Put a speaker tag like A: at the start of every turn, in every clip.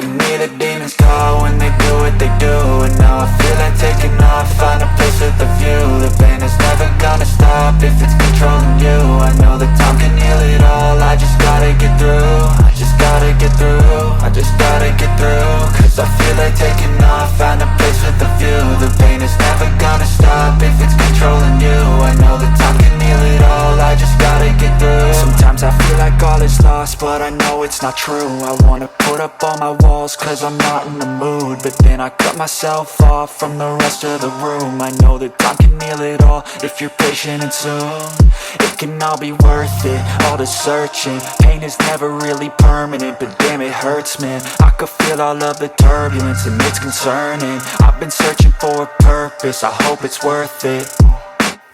A: can hear the demons call when they do what they do. And now I feel like taking off, find a place with a view. The pain is never gonna stop if it's controlling you. I know that time can heal it all, I just gotta get through. I just gotta get through, I just gotta get through. Cause I feel like taking off, find a place with a view. The pain is never gonna stop if it's controlling you. I know that time can heal it all, I just gotta get through. Sometimes I feel like all is lost, but I know it's not true. I wanna put up all my walls cause I'm not in the mood, but then I cut myself off from the rest of the room. I know that time can heal it all if you're patient and soon it can all be worth it, all the searching. Pain is never really permanent, but damn it hurts, man. I could feel all of the turbulence and it's concerning. I've been searching for a purpose, I hope it's worth it.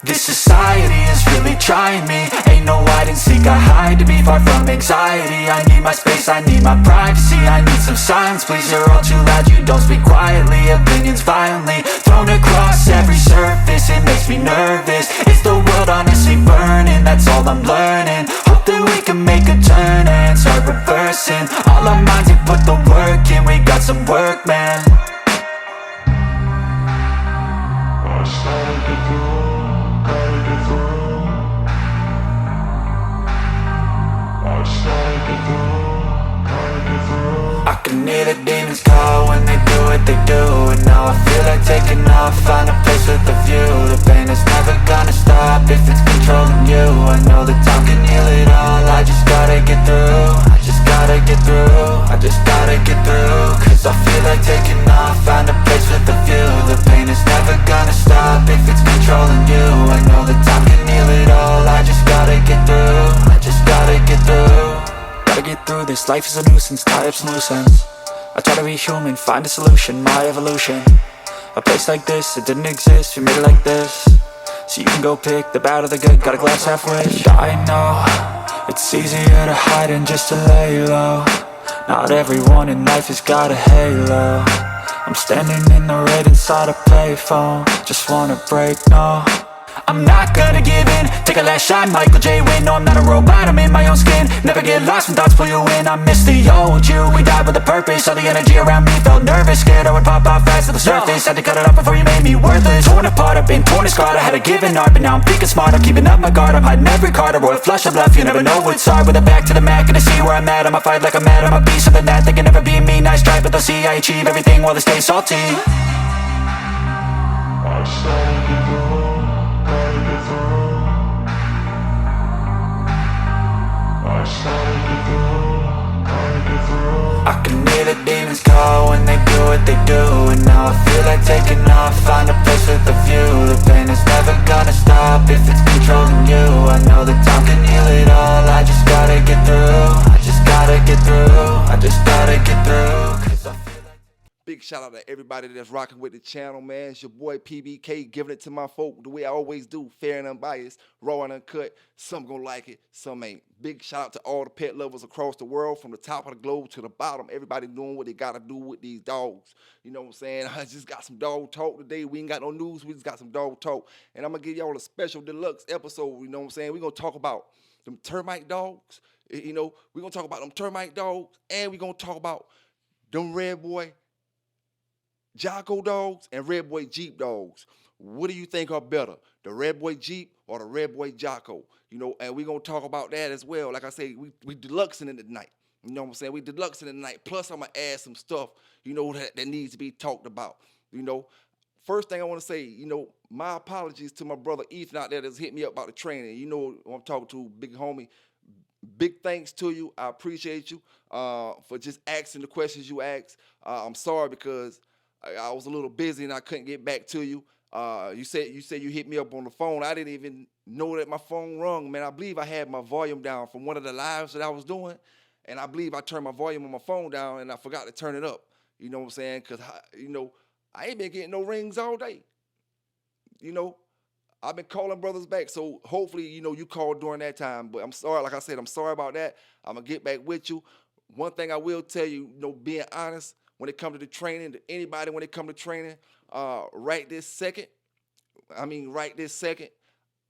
A: This society is really trying me. Ain't no hide and seek, I hide to be far from anxiety. I need my space, I need my privacy. I need some silence, please, you're all too loud. You don't speak quietly, opinions violently thrown across every surface. It makes me nervous, it's the world honestly burning. That's all I'm learning, hope that we can make a turn and start reversing. All our minds have put the work in, we got some work, man. I started to do. I can hear the demons call when they do what they do. And now I feel like taking off, find a place with a view. The pain is never gonna stop if it's controlling you. I know that time can heal it all, I just gotta get through. I just gotta get through, I just gotta get through. Cause I feel like taking off, find a place with a view. The pain is never gonna stop if it's controlling you. I know that time can heal it all, I just gotta get through. I just gotta get through. Gotta get through this, life is a nuisance, tie up some loose ends. I try to be human, find a solution, my evolution. A place like this, it didn't exist, we made it like this. So you can go pick the bad or the good, got a glass halfway. I know, it's easier to hide than just to lay low. Not everyone in life has got a halo. I'm standing in the red inside a payphone, just wanna break, no. I'm not gonna give in, take a last shot, Michael J. Win. No, I'm not a robot, I'm in my own skin. Never get lost when thoughts pull you in. I miss the old you, we died with a purpose. All the energy around me felt nervous, scared I would pop out fast to the surface. Had to cut it off before you made me worthless. Torn apart, I've been torn and scarred. I had a given art, but now I'm thinking smart. I'm keeping up my guard, I'm hiding every card. A royal flush of bluff, you never know what's hard. With a back to the mat, gonna see where I'm at. I'ma fight like I'm mad, I'ma be something that they can never be me. Nice try, but they'll see I achieve everything while they stay salty. I started to go. I can hear the demons call when they do what they do. And now I feel like taking off, find a place with a view. The pain is never gonna stop if it's controlling you. I know that time can heal it all, I just gotta get through. I just gotta get through, I just gotta get through. Cause I feel like...
B: Big shout out to everybody that's rocking with the channel, man. It's your boy PBK giving it to my folk the way I always do, fair and unbiased, raw and uncut. Some gonna like it, some ain't. Big shout out to all the pet lovers across the world, from the top of the globe to the bottom. Everybody doing what they gotta do with these dogs. You know what I'm saying? I just got some dog talk today. We ain't got no news, we just got some dog talk. And I'm gonna give y'all a special deluxe episode, you know what I'm saying? We're gonna talk about them termite dogs. You know, we're gonna talk about them termite dogs, and we're gonna talk about them REDBOY JOCKO dogs and REDBOY Jeep dogs. What do you think are better, the REDBOY Jeep or the REDBOY JOCKO? You know, and we're going to talk about that as well. Like I say, we deluxing it tonight. You know what I'm saying? We deluxing it tonight. Plus, I'm going to add some stuff, you know, that needs to be talked about. You know, first thing I want to say, you know, my apologies to my brother Ethan out there that's hit me up about the training. You know who I'm talking to, big homie. Big thanks to you. I appreciate you for just asking the questions you asked. I'm sorry because I was a little busy and I couldn't get back to you. You said you hit me up on the phone. I didn't even know that my phone rung, man. I believe I had my volume down from one of the lives that I was doing, and I believe I turned my volume on my phone down and I forgot to turn it up. You know what I'm saying? Because, you know, I ain't been getting no rings all day. You know, I've been calling brothers back, so hopefully, you know, you called during that time. But I'm sorry, like I said, I'm sorry about that. I'm going to get back with you. One thing I will tell you, you know, being honest, when it comes to the training, to anybody when it comes to training, right this second,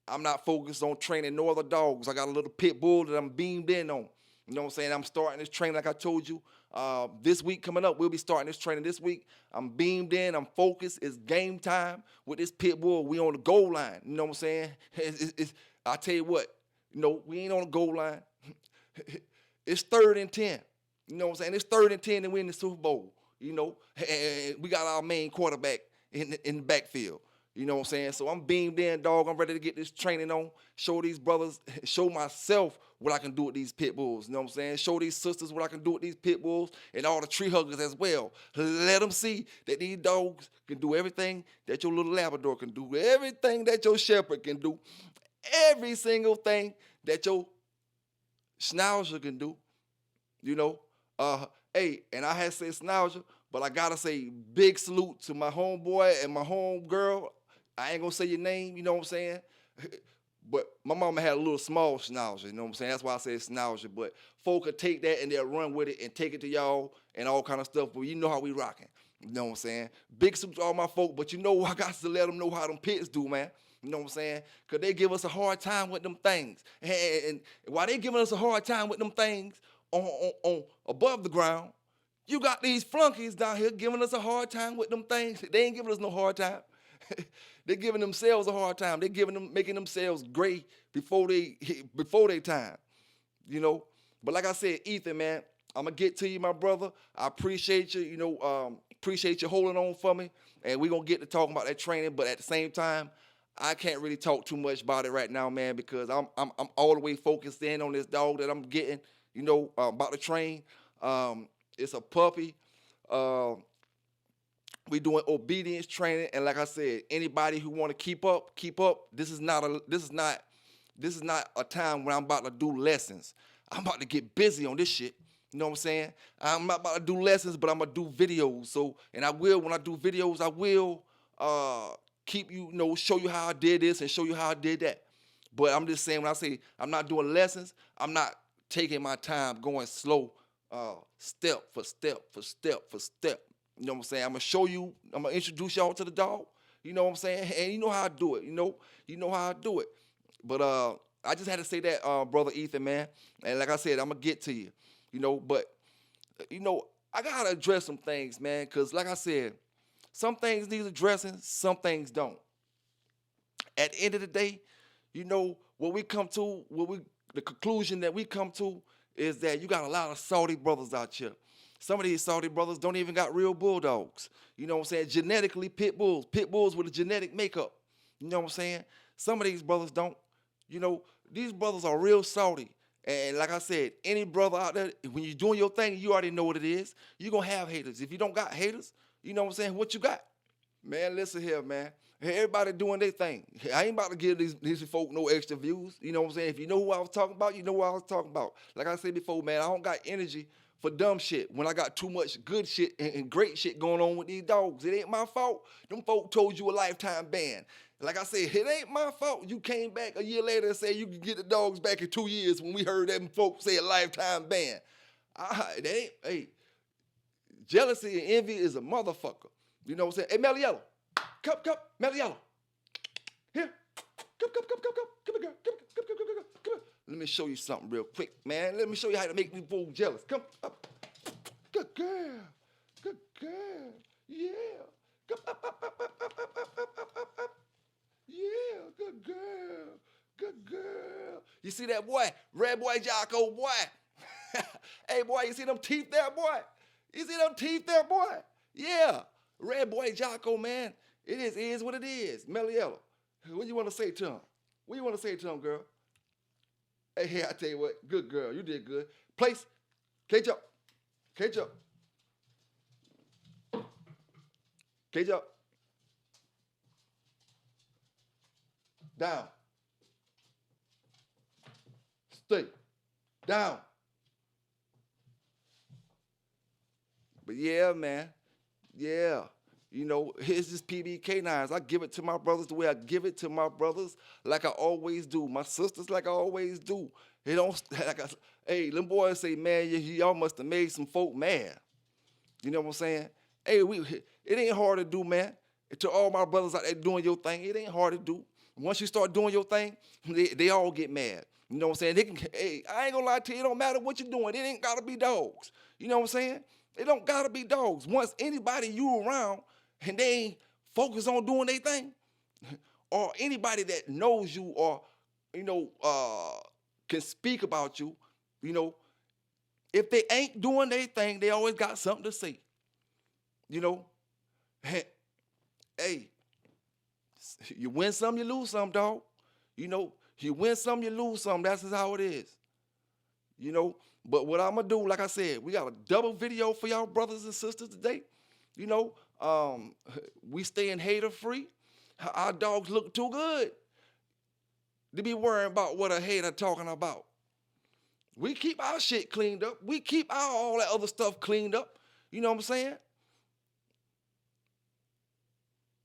B: I'm not focused on training no other dogs. I got a little pit bull that I'm beamed in on. You know what I'm saying? I'm starting this training like I told you. This week coming up, we'll be starting this training this week. I'm beamed in. I'm focused. It's game time with this pit bull. We on the goal line. You know what I'm saying? I tell you what, you know, we ain't on the goal line. It's 3rd and 10. You know what I'm saying? It's 3rd and 10 and we in the Super Bowl. You know, and we got our main quarterback in the backfield. You know what I'm saying? So I'm beamed in, dog. I'm ready to get this training on. Show these brothers, show myself what I can do with these pit bulls. You know what I'm saying? Show these sisters what I can do with these pit bulls and all the tree huggers as well. Let them see that these dogs can do everything that your little Labrador can do, everything that your shepherd can do, every single thing that your Schnauzer can do. You know? Hey, and I had to say Schnauzer, but I gotta say big salute to my homeboy and my homegirl. I ain't gonna say your name, you know what I'm saying? But my mama had a little small Schnauzer, you know what I'm saying? That's why I say Schnauzer. But folk could take that and they'll run with it and take it to y'all and all kind of stuff. But you know how we rocking, you know what I'm saying? Big salute to all my folk, but you know I got to let them know how them pits do, man. You know what I'm saying? Because they give us a hard time with them things. And while they giving us a hard time with them things on above the ground, you got these flunkies down here giving us a hard time with them things. They ain't giving us no hard time. They're giving themselves a hard time. They're making themselves gray before they time, you know. But like I said, Ethan, man, I'm gonna get to you, my brother. I appreciate you, you know, appreciate you holding on for me, and we're gonna get to talking about that training. But at the same time, I can't really talk too much about it right now, man, because I'm all the way focused in on this dog that I'm getting, you know, about to train. It's a puppy. We doing obedience training, and like I said, anybody who want to keep up. This is not a time when I'm about to do lessons. I'm about to get busy on this shit. You know what I'm saying? I'm not about to do lessons, but I'm gonna do videos. So, and I will, when I do videos, I will keep you, show you how I did this and show you how I did that. But I'm just saying, when I say I'm not doing lessons, I'm not taking my time, going slow, step for step for step for step. You know what I'm saying? I'm going to show you, I'm going to introduce y'all to the dog. You know what I'm saying? And you know how I do it, you know how I do it. But I just had to say that, Brother Ethan, man. And like I said, I'm going to get to you, but, I got to address some things, man, because like I said, some things need addressing, some things don't. At the end of the day, what we come to, the conclusion that we come to is that you got a lot of salty brothers out here. Some of these salty brothers don't even got real bulldogs. You know what I'm saying? Genetically pit bulls with a genetic makeup. You know what I'm saying? Some of these brothers don't. These brothers are real salty. And like I said, any brother out there, when you're doing your thing, you already know what it is. You're going to have haters. If you don't got haters, you know what I'm saying? What you got? Man, listen here, man. Everybody doing their thing. I ain't about to give these folk no extra views. You know what I'm saying? If you know who I was talking about, you know what I was talking about. Like I said before, man, I don't got energy for dumb shit when I got too much good shit and great shit going on with these dogs. It ain't my fault. Them folk told you a lifetime ban. Like I said, it ain't my fault. You came back a year later and said you can get the dogs back in 2 years when we heard them folks say a lifetime ban. Jealousy and envy is a motherfucker. You know what I'm saying? Hey, Meliello, cup, Meliello. Here, come here, girl. Come. Let me show you something real quick, man. Let me show you how to make these folks jealous. Come up. Good girl. Yeah. Come up. Yeah, good girl. You see that boy? REDBOY JOCKO, boy. Hey, boy, you see them teeth there, boy? Yeah. REDBOY JOCKO, man. It is what it is. Meliello, what you want to say to him? Girl? Hey, I tell you what, good girl, you did good. Place, cage up. Down. Stay. Down. But yeah, man, yeah. Here's this PB K9s. I give it to my brothers the way I give it to my brothers, like I always do. My sisters, like I always do. They don't, hey, them boys say, man, y'all must have made some folk mad. You know what I'm saying? Hey, it ain't hard to do, man. To all my brothers out there doing your thing, it ain't hard to do. Once you start doing your thing, they all get mad. You know what I'm saying? They can, hey, I ain't gonna lie to you, it don't matter what you're doing. It ain't gotta be dogs. You know what I'm saying? It don't gotta be dogs. Once anybody you around and they ain't focused on doing their thing, or anybody that knows you or, you know, can speak about you, you know, if they ain't doing their thing, they always got something to say. You know, hey, you win some, you lose some, dog. You know, you win some, you lose some. That's just how it is. You know, but what I'm gonna do, like I said, we got a double video for y'all brothers and sisters today. You know, we staying hater free. Our dogs look too good to be worrying about what a hater talking about. We keep our shit cleaned up. We keep all that other stuff cleaned up. You know what I'm saying?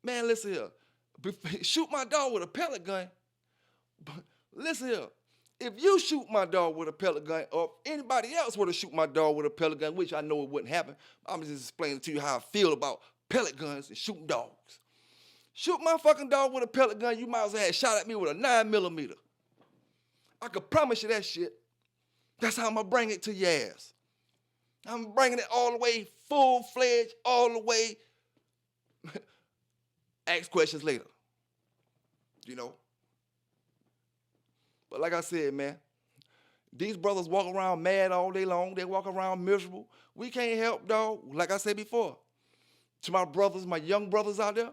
B: Man, listen here. Shoot my dog with a pellet gun. Listen here. If you shoot my dog with a pellet gun, or if anybody else were to shoot my dog with a pellet gun, which I know it wouldn't happen, I'm just explaining to you how I feel about pellet guns and shooting dogs. Shoot my fucking dog with a pellet gun, you might as well have shot at me with a 9mm. I can promise you that shit. That's how I'm gonna bring it to your ass. I'm bringing it all the way, full-fledged, all the way. Ask questions later. You know? But like I said, man, these brothers walk around mad all day long. They walk around miserable. We can't help, dog. Like I said before, to my brothers, my young brothers out there,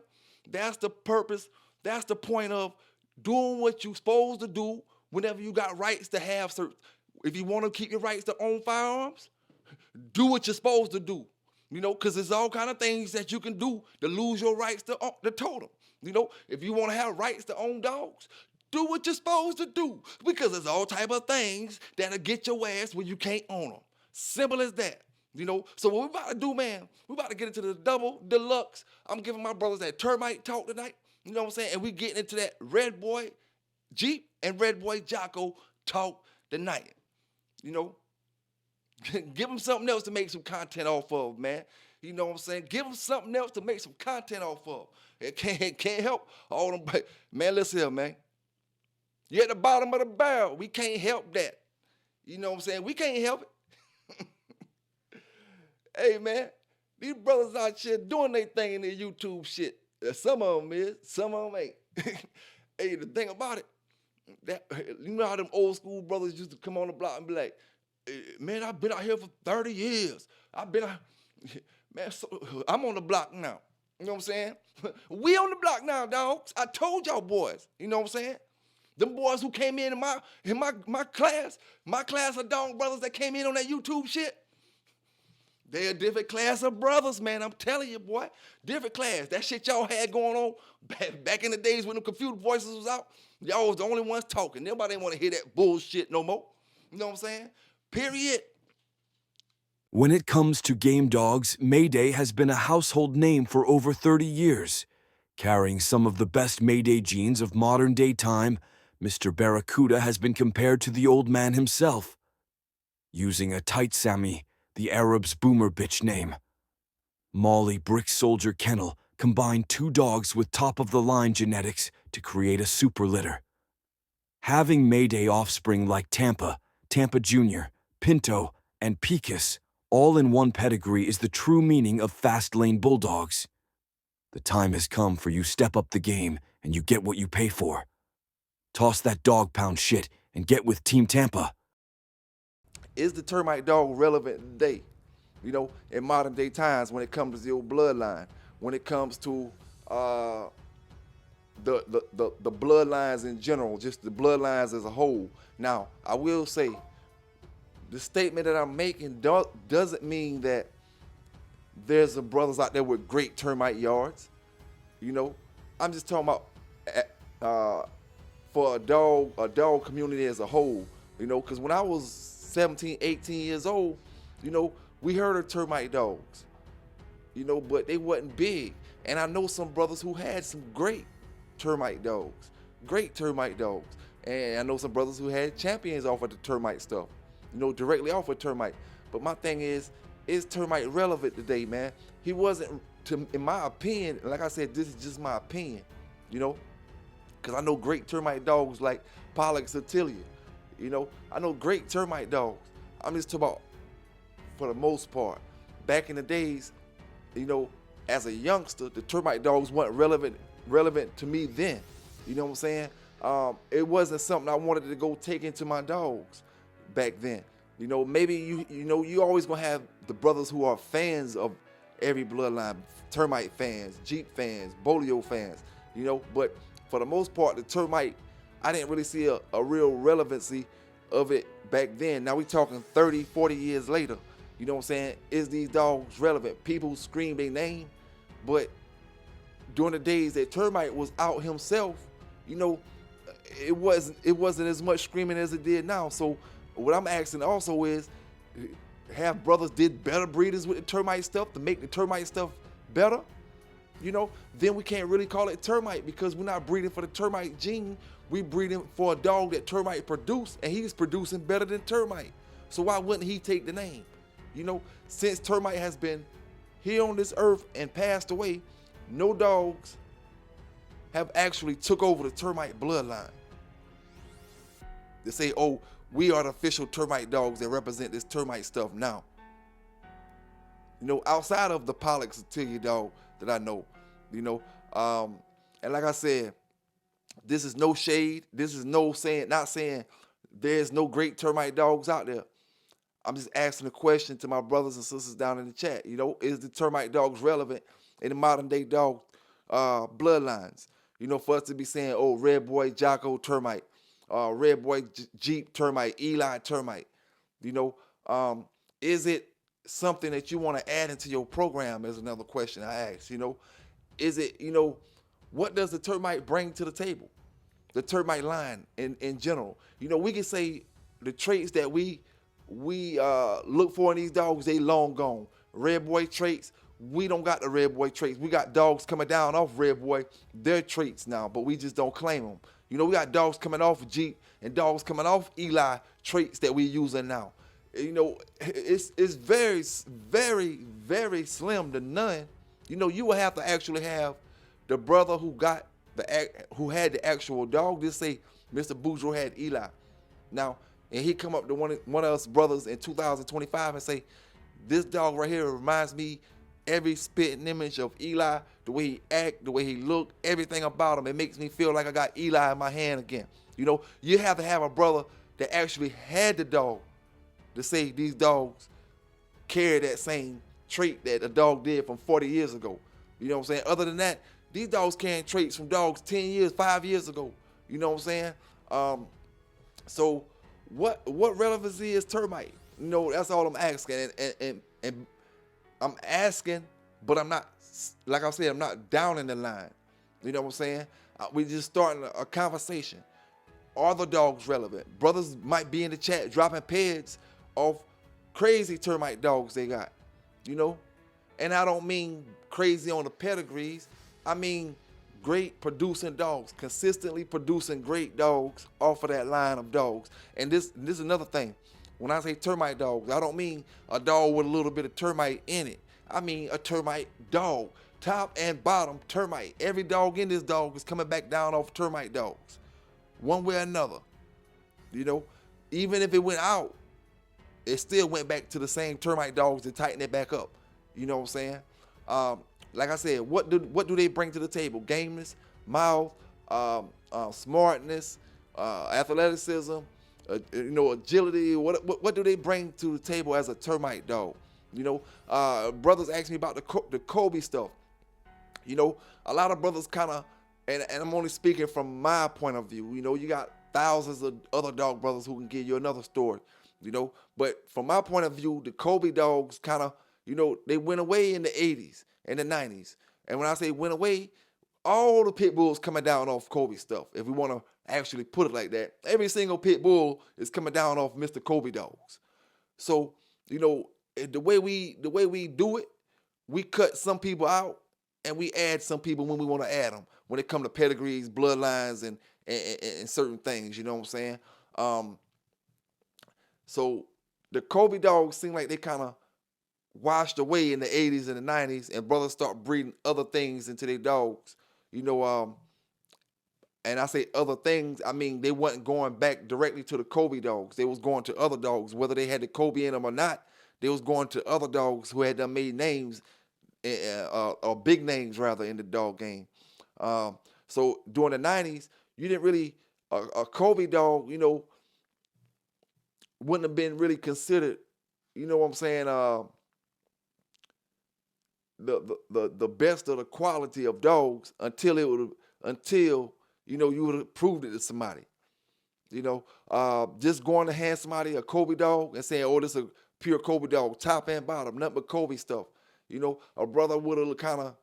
B: that's the purpose. That's the point of doing what you're supposed to do whenever you got rights to have certain. If you want to keep your rights to own firearms, do what you're supposed to do. You know, because there's all kind of things that you can do to lose your rights to totem. You know, if you want to have rights to own dogs, do what you're supposed to do. Because there's all type of things that'll get your ass when you can't own them. Simple as that. You know, so what we about to do, man, we about to get into the double deluxe. I'm giving my brothers that termite talk tonight. You know what I'm saying? And we getting into that REDBOY Jeep and REDBOY JOCKO talk tonight. You know, give them something else to make some content off of, man. You know what I'm saying? Give them something else to make some content off of. It can't help all them. Man, listen here, man. You're at the bottom of the barrel. We can't help that. You know what I'm saying? We can't help it. Hey, man, these brothers out here doing their thing in their YouTube shit. Some of them is, some of them ain't. Hey, the thing about it, that, you know how them old school brothers used to come on the block and be like, man, I've been out here for 30 years. Man, so I'm on the block now. You know what I'm saying? We on the block now, dogs. I told y'all boys. You know what I'm saying? Them boys who came in my class of dog brothers that came in on that YouTube shit, they're a different class of brothers, man. I'm telling you, boy. Different class. That shit y'all had going on back in the days when the computer voices was out, y'all was the only ones talking. Nobody didn't want to hear that bullshit no more. You know what I'm saying? Period.
C: When it comes to game dogs, Mayday has been a household name for over 30 years. Carrying some of the best Mayday genes of modern-day time, Mr. Barracuda has been compared to the old man himself. Using a tight Sammy, the Arab's boomer bitch name, Molly Brick Soldier Kennel combined two dogs with top-of-the-line genetics to create a super litter. Having Mayday offspring like Tampa, Tampa Jr., Pinto, and Pecos all in one pedigree is the true meaning of fast-lane bulldogs. The time has come for you step up the game and you get what you pay for. Toss that dog pound shit and get with Team Tampa.
B: Is the termite dog relevant today? You know, in modern day times when it comes to the old bloodline, when it comes to the bloodlines in general, just the bloodlines as a whole. Now, I will say, the statement that I'm making doesn't mean that there's some brothers out there with great termite yards. You know, I'm just talking about for a dog community as a whole. You know, because when I was 17, 18 years old, you know, we heard of termite dogs. You know, but they wasn't big. And I know some brothers who had some great termite dogs. And I know some brothers who had champions off of the termite stuff. You know, directly off of termite. But my thing is termite relevant today, man? He wasn't, in my opinion, like I said, this is just my opinion, you know? Because I know great termite dogs like Pollux Attilia. You know, I know great termite dogs. I'm just talking about for the most part. Back in the days, you know, as a youngster, the termite dogs weren't relevant to me then. You know what I'm saying? It wasn't something I wanted to go take into my dogs back then. You know, maybe you always gonna have the brothers who are fans of every bloodline, termite fans, Jeep fans, Bolio fans, you know, but for the most part, the termite, I didn't really see a real relevancy of it back then. Now we talking 30, 40 years later. You know what I'm saying? Is these dogs relevant? People scream their name, but during the days that termite was out himself, you know, it wasn't as much screaming as it did now. So what I'm asking also is, have brothers did better breeders with the termite stuff to make the termite stuff better? You know, then we can't really call it termite because we're not breeding for the termite gene. We breeding for a dog that termite produced, and he's producing better than termite. So why wouldn't he take the name? You know, since termite has been here on this earth and passed away, no dogs have actually took over the termite bloodline. They say, oh, we are the official termite dogs that represent this termite stuff now. You know, outside of the Pollux Attilia dog that I know, you know, and like I said, this is no shade. This is not saying there's no great termite dogs out there. I'm just asking a question to my brothers and sisters down in the chat. You know, is the termite dogs relevant in the modern day dog bloodlines? You know, for us to be saying, oh, REDBOY, JOCKO termite, REDBOY Jeep termite, Eli termite. You know, is it something that you want to add into your program? Is another question I ask. You know, is it, you know, what does the termite bring to the table? The termite line in general. You know, we can say the traits that we look for in these dogs, they long gone. REDBOY traits, we don't got the REDBOY traits. We got dogs coming down off REDBOY, their traits now, but we just don't claim them. You know, we got dogs coming off of Jeep and dogs coming off Eli traits that we're using now. You know, it's very, very, very slim to none. You know, you will have to actually have the brother who had the actual dog. Just say Mr. Boudreaux had Eli. Now, and he come up to one of us brothers in 2025 and say, this dog right here reminds me every spitting image of Eli, the way he act, the way he look, everything about him. It makes me feel like I got Eli in my hand again. You know, you have to have a brother that actually had the dog to say these dogs carry that same trait that a dog did from 40 years ago. You know what I'm saying? Other than that, these dogs carrying traits from dogs 10 years, 5 years ago. You know what I'm saying? So what relevancy is termite? You know, that's all I'm asking. And I'm asking, but I'm not, like I said, I'm not down in the line. You know what I'm saying? We're just starting a conversation. Are the dogs relevant? Brothers might be in the chat dropping pairs of crazy termite dogs they got, you know? And I don't mean crazy on the pedigrees. I mean great producing dogs, consistently producing great dogs off of that line of dogs. And this is another thing. When I say termite dogs, I don't mean a dog with a little bit of termite in it. I mean a termite dog, top and bottom termite. Every dog in this dog is coming back down off termite dogs, one way or another. You know, even if it went out, it still went back to the same termite dogs to tighten it back up. You know what I'm saying? Like I said, what do they bring to the table? Gameness, mouth, smartness, athleticism, you know, agility. What do they bring to the table as a termite dog? You know, brothers ask me about the Kobe stuff. You know, a lot of brothers kind of, and I'm only speaking from my point of view. You know, you got thousands of other dog brothers who can give you another story. You know, but from my point of view, the Kobe dogs kind of, you know, they went away in the 80s and the 90s. And when I say went away, all the pit bulls coming down off Kobe stuff. If we want to actually put it like that, every single pit bull is coming down off Mr. Kobe dogs. So, you know, the way we do it, we cut some people out and we add some people when we want to add them. When it comes to pedigrees, bloodlines, and certain things, you know what I'm saying? So the Kobe dogs seem like they kind of washed away in the 80s and the 90s, and brothers start breeding other things into their dogs. You know, And I say other things, I mean, they wasn't going back directly to the Kobe dogs. They was going to other dogs, whether they had the Kobe in them or not. They was going to other dogs who had done made names, or big names rather, in the dog game. So during the 90s, you didn't really, a Kobe dog, wouldn't have been really considered, you know what I'm saying, the best of the quality of dogs until you would have proved it to somebody. Just going to hand somebody a Kobe dog and saying, oh, this is a pure Kobe dog, top and bottom, nothing but Kobe stuff. A brother would have kind of,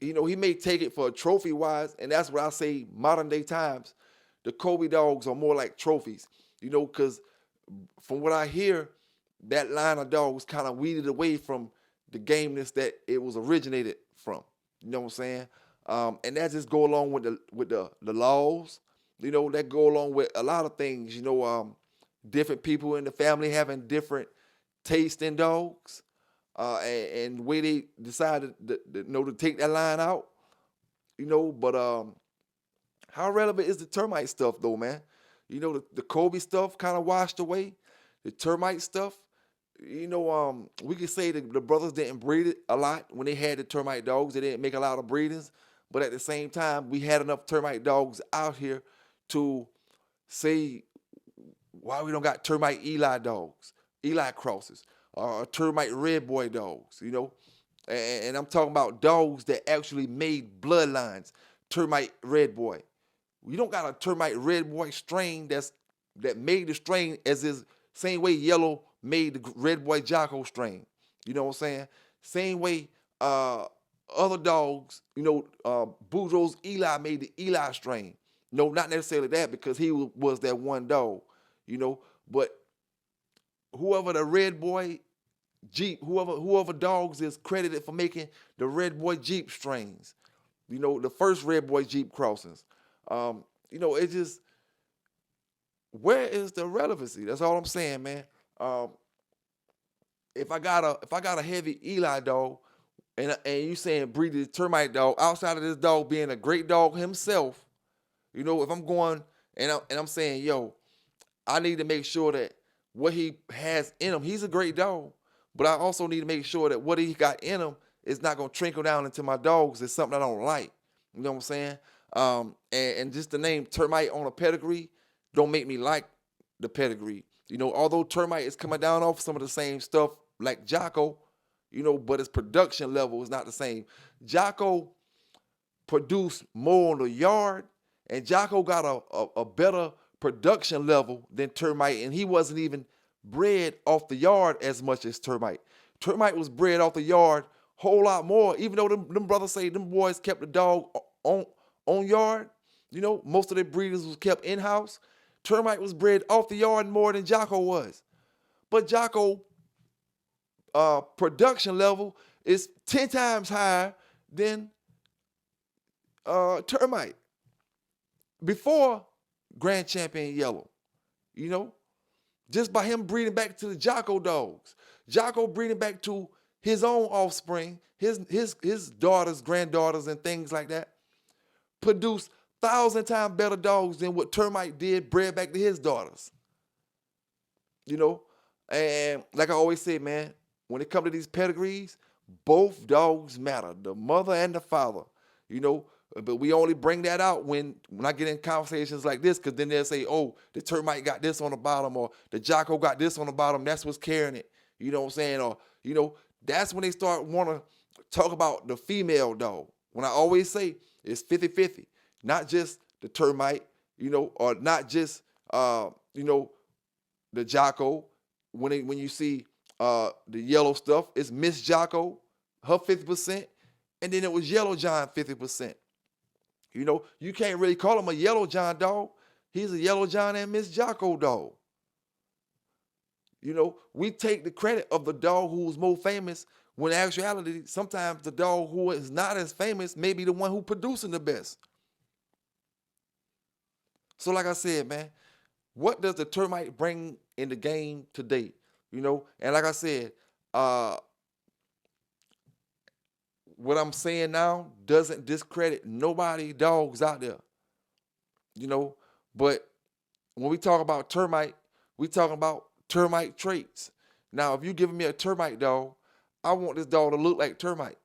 B: he may take it for a trophy wise, and that's what I say modern day times. The Kobe dogs are more like trophies, because from what I hear, that line of dogs kind of weeded away from the gameness that it was originated from. You know what I'm saying? And that just go along with the laws, that go along with a lot of things, different people in the family having different taste in dogs, and the way they decided to take that line out, but how relevant is the termite stuff though, man? The Kobe stuff kind of washed away. The termite stuff, we could say that the brothers didn't breed it a lot when they had the termite dogs. They didn't make a lot of breedings. But at the same time, we had enough termite dogs out here to say why we don't got termite Eli dogs, Eli crosses, or termite REDBOY dogs, And I'm talking about dogs that actually made bloodlines, termite REDBOY. We don't got a termite REDBOY strain that made the strain as is same way yellow made the REDBOY JOCKO strain. You know what I'm saying? Same way other dogs, Boudreaux's Eli made the Eli strain. No, not necessarily that, because he was that one dog, but whoever the REDBOY Jeep, whoever dogs is credited for making the REDBOY Jeep strains, the first REDBOY Jeep crossings. It just, where is the relevancy? That's all I'm saying, man. If I got a heavy Eli dog, and you saying breed the termite dog, outside of this dog being a great dog himself, if I'm going and I'm saying, yo, I need to make sure that what he has in him, he's a great dog, but I also need to make sure that what he got in him is not going to trickle down into my dogs. It's something I don't like. You know what I'm saying? And just the name termite on a pedigree don't make me like the pedigree. Although termite is coming down off some of the same stuff like JOCKO, but its production level is not the same. JOCKO produced more on the yard, and JOCKO got a better production level than termite, and he wasn't even bred off the yard as much as termite. Termite was bred off the yard whole lot more, even though them brothers say them boys kept the dog on yard. Most of their breeders was kept in-house. Termite was bred off the yard more than JOCKO was. But JOCKO production level is 10 times higher than termite. Before Grand Champion Yellow, just by him breeding back to the JOCKO dogs, JOCKO breeding back to his own offspring, his daughters, granddaughters, and things like that, produced 1,000 times better dogs than what termite did bred back to his daughters. And like I always say, man, when it comes to these pedigrees, both dogs matter, the mother and the father, but we only bring that out when I get in conversations like this, because then they'll say, oh, the termite got this on the bottom, or the JOCKO got this on the bottom, that's what's carrying it. You know what I'm saying? Or, that's when they start want to talk about the female dog. When I always say it's 50-50, not just the termite, or not just, the JOCKO. When you see the yellow stuff, it's Miss JOCKO, her 50%, and then it was Yellow John 50%. You can't really call him a Yellow John dog. He's a Yellow John and Miss JOCKO dog. We take the credit of the dog who's more famous, when in actuality, sometimes the dog who is not as famous may be the one who producing the best. So like I said, man, what does the termite bring in the game today? And like I said, what I'm saying now doesn't discredit nobody dogs out there. you know. But when we talk about termite, we talking about termite traits. Now, if you giving me a termite dog, I want this dog to look like termite.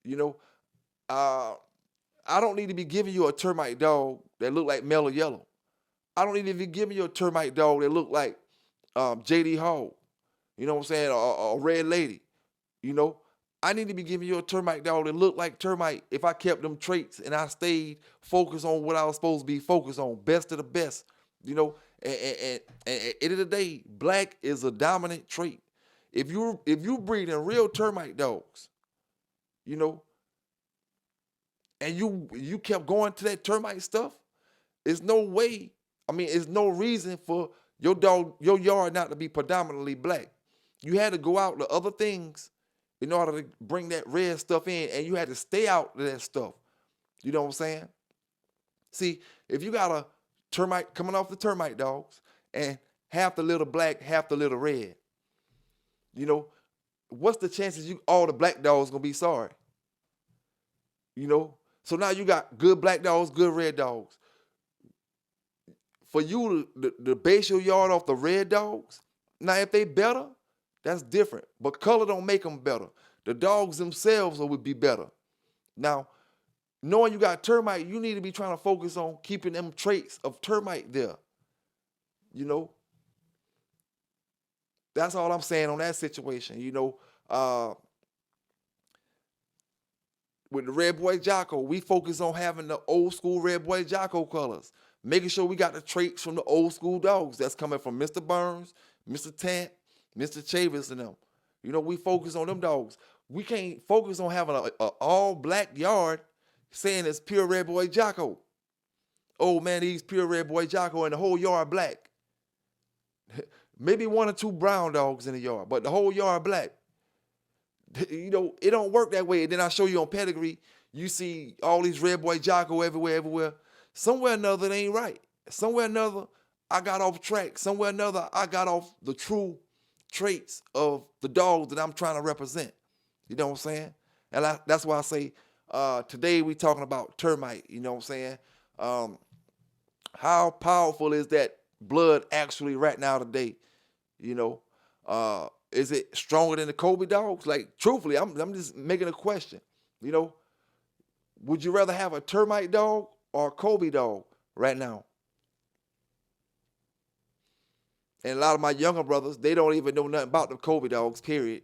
B: You know, uh, I don't need to be giving you a termite dog that look like mellow yellow. I don't need to be giving you a termite dog that look like JD Hall. You know what I'm saying? Or a red lady. You know, I need to be giving you a termite dog that look like termite if I kept them traits and I stayed focused on what I was supposed to be focused on, best of the best. You know, and at the end of the day, black is a dominant trait. If you breeding real termite dogs, you know, and you kept going to that termite stuff, there's no way. I mean, there's no reason for your yard not to be predominantly black. You had to go out to other things in order to bring that red stuff in, and you had to stay out of that stuff. You know what I'm saying? See, if you got a termite coming off the termite dogs and half the little black, half the little red, you know, what's the chances all the black dogs gonna be sorry? You know? So now you got good black dogs, good red dogs. For you to base your yard off the red dogs, now if they better, that's different. But color don't make them better. The dogs themselves would be better. Now, knowing you got termite, you need to be trying to focus on keeping them traits of termite there. You know? That's all I'm saying on that situation. You know, with the REDBOY JOCKO, we focus on having the old school REDBOY JOCKO colors, making sure we got the traits from the old school dogs that's coming from Mr. Burns, Mr. Tant, Mr. Chavis, and them. You know, we focus on them dogs. We can't focus on having a all black yard saying it's pure REDBOY JOCKO. Oh man, these pure REDBOY JOCKO and the whole yard black. Maybe one or two brown dogs in the yard, but the whole yard black. You know, it don't work that way. And then I show you on pedigree, you see all these REDBOY JOCKO everywhere. Somewhere or another, it ain't right. Somewhere or another, I got off track. Somewhere or another, I got off the true traits of the dogs that I'm trying to represent. You know what I'm saying? And that's why I say today we talking about termite. You know what I'm saying? How powerful is that blood actually right now today? You know, is it stronger than the Kobe dogs? Like, truthfully, I'm just making a question. You know, would you rather have a termite dog or a Kobe dog right now? And a lot of my younger brothers, they don't even know nothing about the Kobe dogs, period.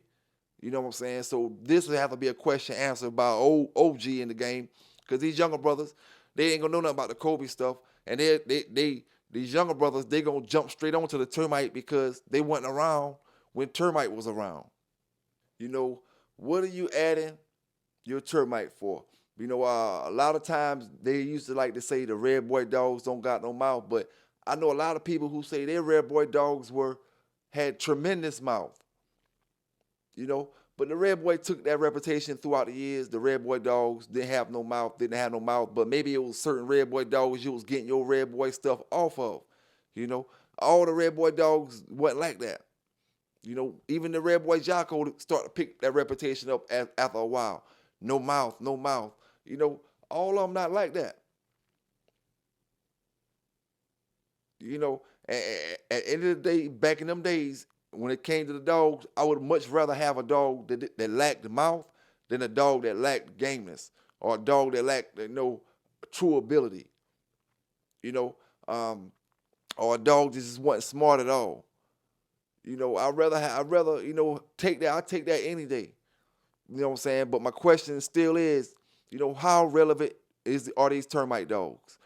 B: You know what I'm saying? So this will have to be a question answered by old OG in the game, because these younger brothers, they ain't gonna know nothing about the Kobe stuff. And these younger brothers, they gonna jump straight onto the termite because they weren't around when termite was around. You know, what are you adding your termite for? You know, a lot of times they used to like to say the REDBOY dogs don't got no mouth, but I know a lot of people who say their REDBOY dogs had tremendous mouth. You know, but the REDBOY took that reputation throughout the years. The REDBOY dogs didn't have no mouth, but maybe it was certain REDBOY dogs you was getting your REDBOY stuff off of. You know, all the REDBOY dogs wasn't like that. You know, even the REDBOY JOCKO start to pick that reputation up after a while. No mouth. You know, all of them not like that. You know, at the end of the day, back in them days, when it came to the dogs, I would much rather have a dog that lacked the mouth than a dog that lacked gameness, or a dog that lacked true ability. You know, or a dog that just wasn't smart at all. You know, I'd rather take that. I take that any day. You know what I'm saying? But my question still is, you know, how relevant are these termite dogs?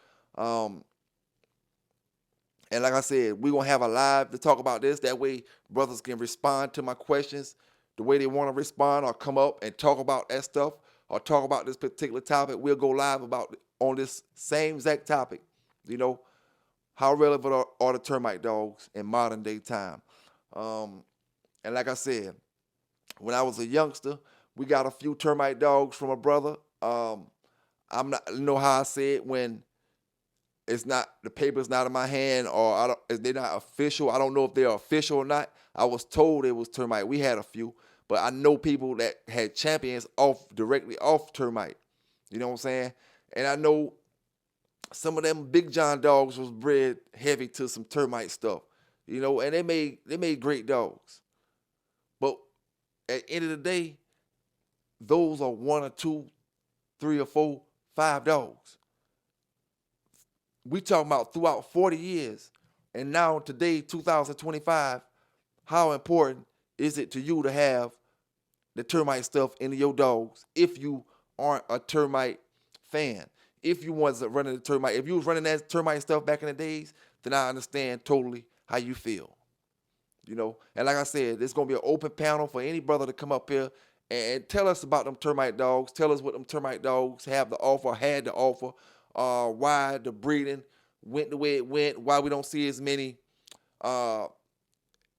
B: And like I said, we're going to have a live to talk about this. That way brothers can respond to my questions the way they want to respond, or come up and talk about that stuff, or talk about this particular topic. We'll go live on this same exact topic. You know, how relevant are the termite dogs in modern day time? And like I said, when I was a youngster, we got a few termite dogs from a brother. I'm not, you know how I said, when it's not, the paper's not in my hand, or they're not official. I don't know if they're official or not. I was told it was termite. We had a few, but I know people that had champions directly off termite. You know what I'm saying? And I know some of them Big John dogs was bred heavy to some termite stuff, and they made great dogs. But at the end of the day, those are 1 or 2, 3 or 4, 5 dogs. We talking about throughout 40 years. And now today, 2025, how important is it to you to have the termite stuff into your dogs if you aren't a termite fan? If you was running the termite, if you was running that termite stuff back in the days, then I understand totally how you feel. And like I said, there's gonna be an open panel for any brother to come up here and tell us about them termite dogs. Tell us what them termite dogs have to offer, had to offer, why the breeding went the way it went, why we don't see as many head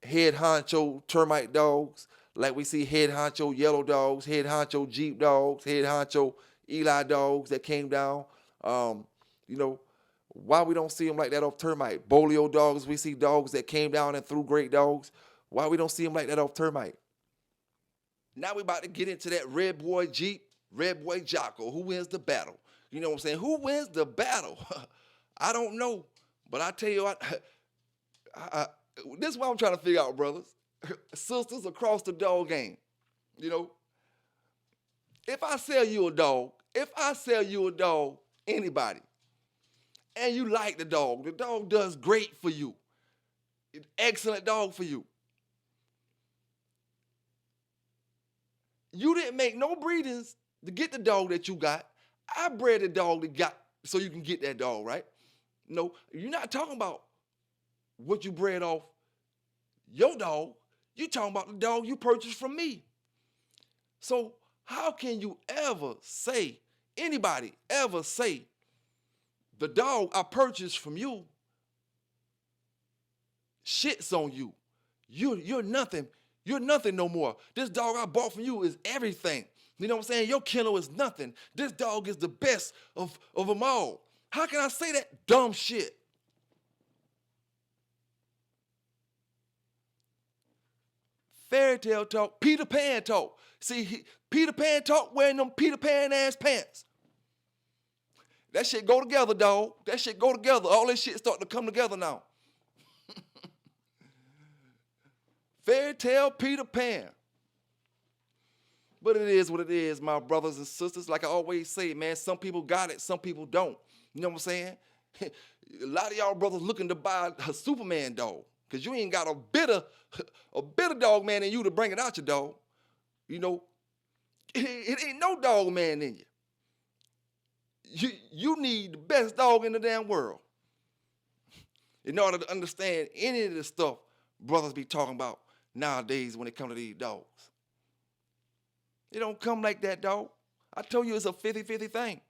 B: honcho termite dogs like we see head honcho yellow dogs, head honcho Jeep dogs, head honcho Eli dogs that came down. Why we don't see them like that off termite. Bolio dogs, we see dogs that came down and threw great dogs. Why we don't see them like that off termite? Now we about to get into that REDBOY Jeep, REDBOY JOCKO. Who wins the battle? You know what I'm saying? Who wins the battle? I don't know. But I tell you, this is what I'm trying to figure out, brothers. Sisters across the dog game. If I sell you a dog, anybody, and you like the dog does great for you. Excellent dog for you. You didn't make no breedings to get the dog that you got. I bred the dog that got so you can get that dog, right? No, you're not talking about what you bred off your dog. You're talking about the dog you purchased from me. So how can you ever say, anybody ever say, the dog I purchased from you shits on you? You're nothing. You're nothing no more. This dog I bought from you is everything. You know what I'm saying? Your kennel is nothing. This dog is the best of them all. How can I say that dumb shit? Fairy tale talk, Peter Pan talk. See, Peter Pan talk wearing them Peter Pan ass pants. That shit go together, dog. That shit go together. All this shit starting to come together now. Fairy tale Peter Pan. But it is what it is, my brothers and sisters. Like I always say, man, some people got it, some people don't. You know what I'm saying? A lot of y'all brothers looking to buy a Superman dog because you ain't got a bitter dog man in you to bring it out your dog. It ain't no dog man in you. You need the best dog in the damn world in order to understand any of the stuff brothers be talking about nowadays when it comes to these dogs. It don't come like that, dog. I told you it's a 50-50 thing.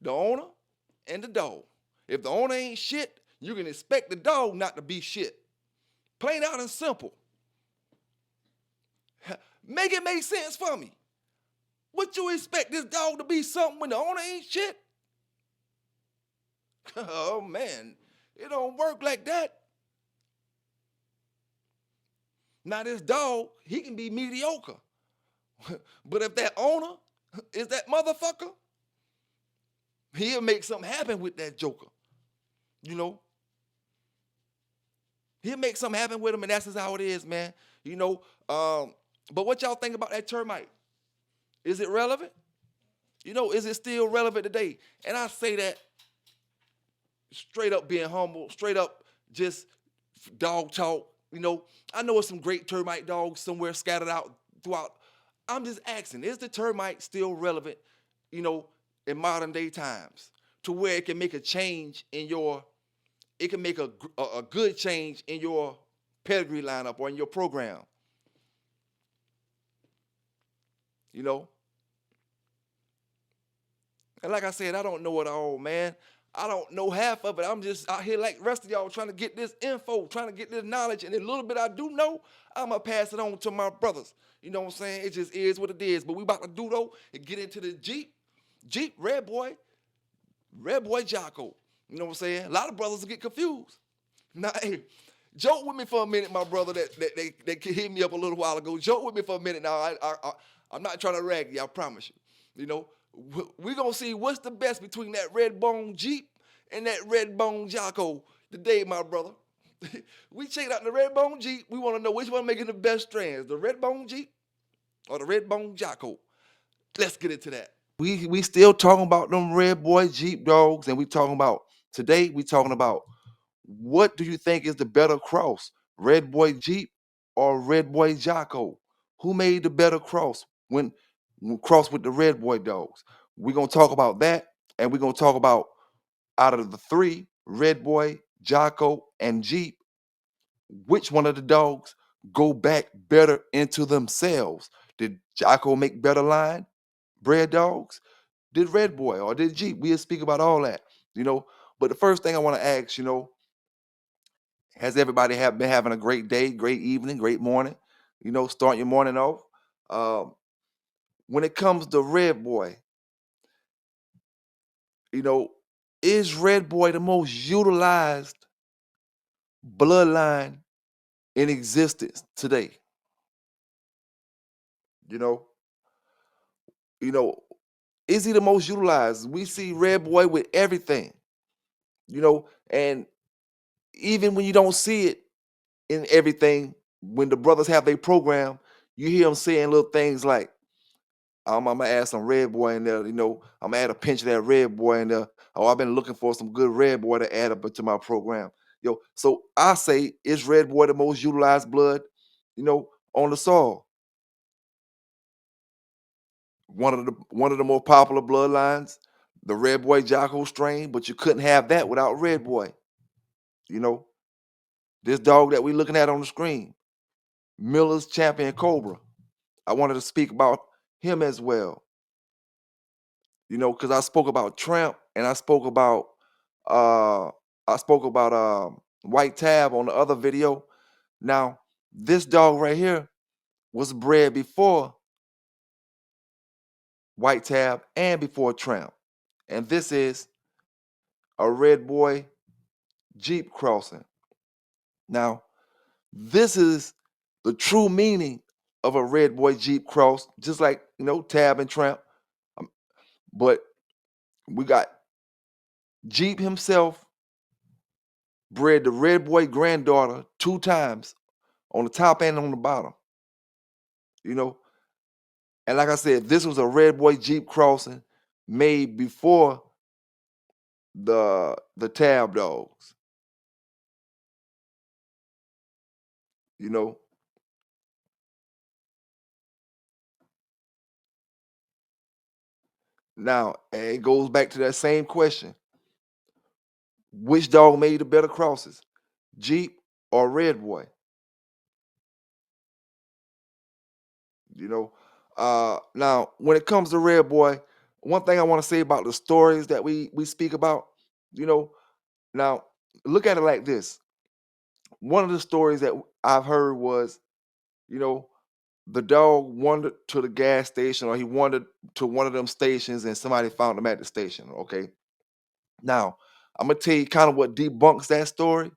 B: The owner and the dog. If the owner ain't shit, you can expect the dog not to be shit. Plain out and simple. Make it make sense for me. What you expect this dog to be something when the owner ain't shit? Oh, man. It don't work like that. Now, this dog, he can be mediocre. But if that owner is that motherfucker, he'll make something happen with that joker. He'll make something happen with him, and that's just how it is, man. But what y'all think about that termite? Is it relevant? Is it still relevant today? And I say that straight up being humble, straight up just dog talk. I know it's some great termite dogs somewhere scattered out throughout. I'm just asking, is the termite still relevant, in modern day times to where it can make a change in it can make a good change in your pedigree lineup or in your program? And like I said, I don't know it all, man. I don't know half of it. I'm just out here like the rest of y'all trying to get this info, trying to get this knowledge. And the little bit I do know, I'm going to pass it on to my brothers. You know what I'm saying? It just is what it is. But we about to do, though, and get into the Jeep, REDBOY JOCKO. You know what I'm saying? A lot of brothers will get confused. Now, hey, joke with me for a minute, my brother that hit me up a little while ago. Joke with me for a minute now. I'm not trying to rag you, I promise you. We're gonna see what's the best between that red bone Jeep and that red bone JOCKO today, my brother. We checked out the red bone Jeep. We want to know which one making the best strands, the red bone Jeep or the red bone JOCKO. Let's get into that. We still talking about them red boy Jeep dogs, and we talking about today. We talking about what do you think is the better cross, red boy Jeep or red boy JOCKO? Who made the better cross when crossed with the red boy dogs? We're gonna talk about that, and we're gonna talk about out of the three, red boy, JOCKO, and Jeep, which one of the dogs go back better into themselves? Did JOCKO make better line bred dogs? Did red boy or did Jeep? We'll speak about all that, you know. But the first thing I want to ask, has everybody been having a great day, great evening, great morning? Start your morning off. Um, when it comes to red boy, you know, is red boy the most utilized bloodline in existence today? You know, you know, is he the most utilized? We see red boy with everything, and even when you don't see it in everything, when the brothers have their program, you hear them saying little things like, I'm gonna add some red boy in there, I'm gonna add a pinch of that red boy in there. Oh, I've been looking for some good red boy to add up into my program. So I say, is red boy the most utilized blood, on the soil? One of the more popular bloodlines, the red boy JOCKO strain, but you couldn't have that without red boy. You know, this dog that we looking at on the screen, Miller's Champion Cobra. I wanted to speak about him as well. Because I spoke about Tramp and uh I spoke about White Tab on the other video. Now, this dog right here was bred before White Tab and before Tramp. And this is a red boy Jeep crossing. Now, this is the true meaning of a red boy Jeep cross, just like Tab and Tramp. But we got Jeep himself bred the red boy granddaughter 2 times on the top and on the bottom. You know, and like I said, this was a red boy Jeep crossing made before the Tab dogs. You know, now it goes back to that same question: which dog made the better crosses, Jeep or red boy? You know, now when it comes to red boy, one thing I want to say about the stories that we speak about, you know, now look at it like this. One of the stories that I've heard was, you know, the dog wandered to the gas station or he wandered to one of them stations and somebody found him at the station. Okay. Now, I'm gonna tell you kind of what debunks that story.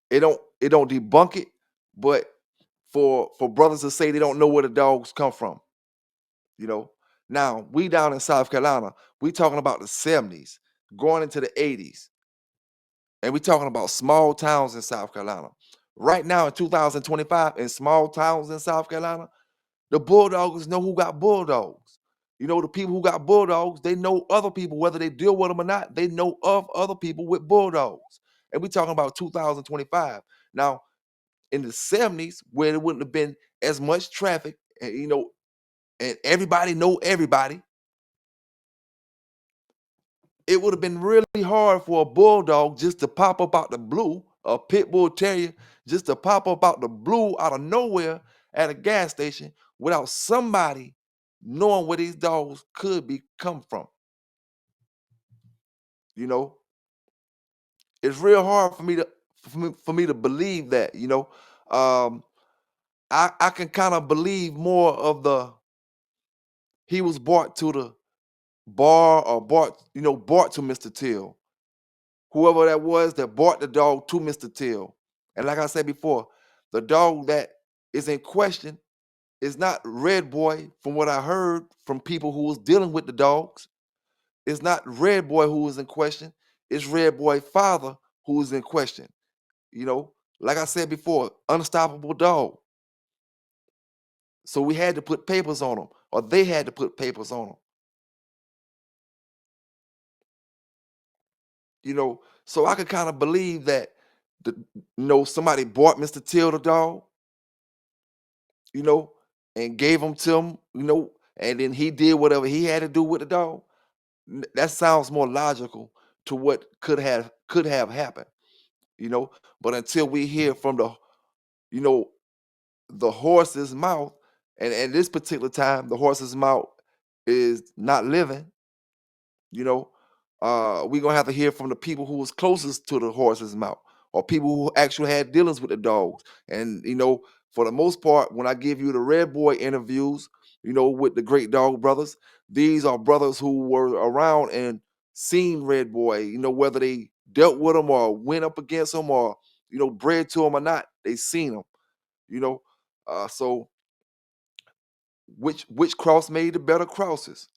B: It don't debunk it, but for brothers to say they don't know where the dogs come from, you know. Now, we down in South Carolina, we talking about the 70s, going into the 80s, and we talking about small towns in South Carolina. Right now in 2025, in small towns in South Carolina, the Bulldogs know who got Bulldogs. The people who got Bulldogs, they know other people, whether they deal with them or not, they know of other people with Bulldogs. And we talking about 2025. Now, in the 70s, where there wouldn't have been as much traffic, and everybody know everybody, it would have been really hard for a Bulldog just to pop up out the blue, a pit bull terrier just to pop up out the blue out of nowhere at a gas station without somebody knowing where these dogs could be come from. You know, it's real hard for me to believe that. Um, I can kind of believe more of the he was brought to the bar or brought to Mr. Till, whoever that was that brought the dog to Mr. Till. And like I said before, the dog that is in question It's not Red Boy, from what I heard from people who was dealing with the dogs. It's not Red Boy who was in question. It's Red Boy father who was in question. You know, like I said before, unstoppable dog. So we had to put papers on him, or they had to put papers on him. So I could kind of believe that somebody bought Mr. Till the dog, you know, and gave him to him, and then he did whatever he had to do with the dog. That sounds more logical to what could have happened, you know. But until we hear from you know, the horse's mouth, and at this particular time, the horse's mouth is not living, you know, we're gonna have to hear from the people who was closest to the horse's mouth, or people who actually had dealings with the dogs. And for the most part, when I give you the Red Boy interviews, with the Great Dog Brothers, these are brothers who were around and seen Red Boy. Whether they dealt with him or went up against him or bred to him or not, they seen him. You know, so which cross made the better crosses?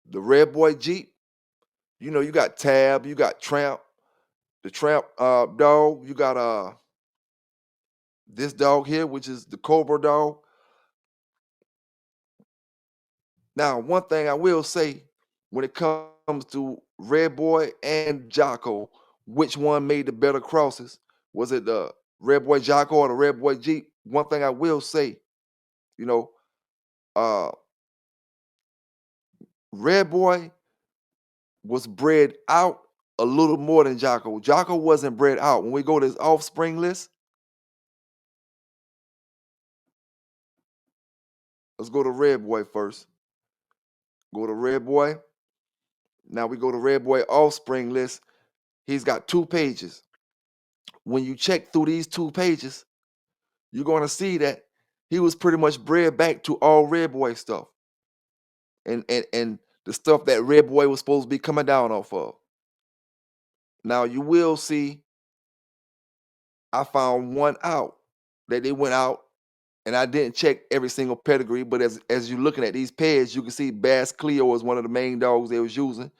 B: The Red Boy Jeep. You got Tab, you got Tramp, the Tramp dog. You got this dog here, which is the Cobra dog. Now, one thing I will say, when it comes to Red Boy and JOCKO, which one made the better crosses? Was it the Red Boy JOCKO or the Red Boy Jeep? One thing I will say, you know, uh, Red Boy was bred out a little more than JOCKO. JOCKO wasn't bred out. When we go to his offspring list, let's go to Red Boy first. Go to Red Boy. Now we go to Red Boy offspring list. He's got 2 pages. When you check through these 2 pages, you're going to see that he was pretty much bred back to all Red Boy stuff, and the stuff that Red Boy was supposed to be coming down off of. Now you will see I found one out that they went out, and I didn't check every single pedigree, but as you're looking at these pages, you can see Bass Cleo is one of the main dogs they was using,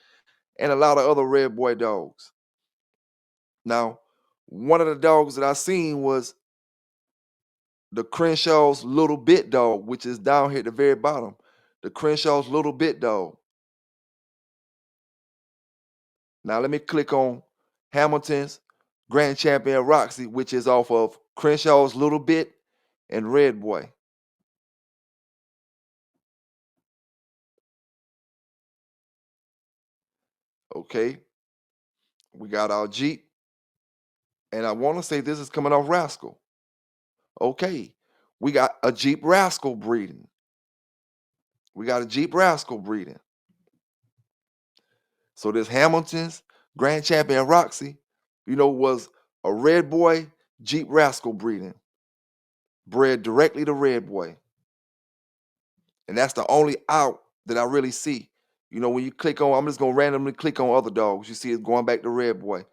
B: and a lot of other Red Boy dogs. Now, one of the dogs that I seen was the Crenshaw's Little Bit Dog, which is down here at the very bottom. The Crenshaw's Little Bit Dog. Now let me click on Hamilton's Grand Champion Roxy, which is off of Crenshaw's Little Bit and Red Boy. Okay, we got our Jeep, and I want to say this is coming off Rascal. Okay, we got a Jeep Rascal breeding. We got a Jeep Rascal breeding. So this Hamilton's Grand Champion Roxy, was a Red Boy Jeep Rascal breeding, bred directly to Red Boy. And that's the only out that I really see. When you click on, I'm just gonna randomly click on other dogs. You see it's going back to Red Boy.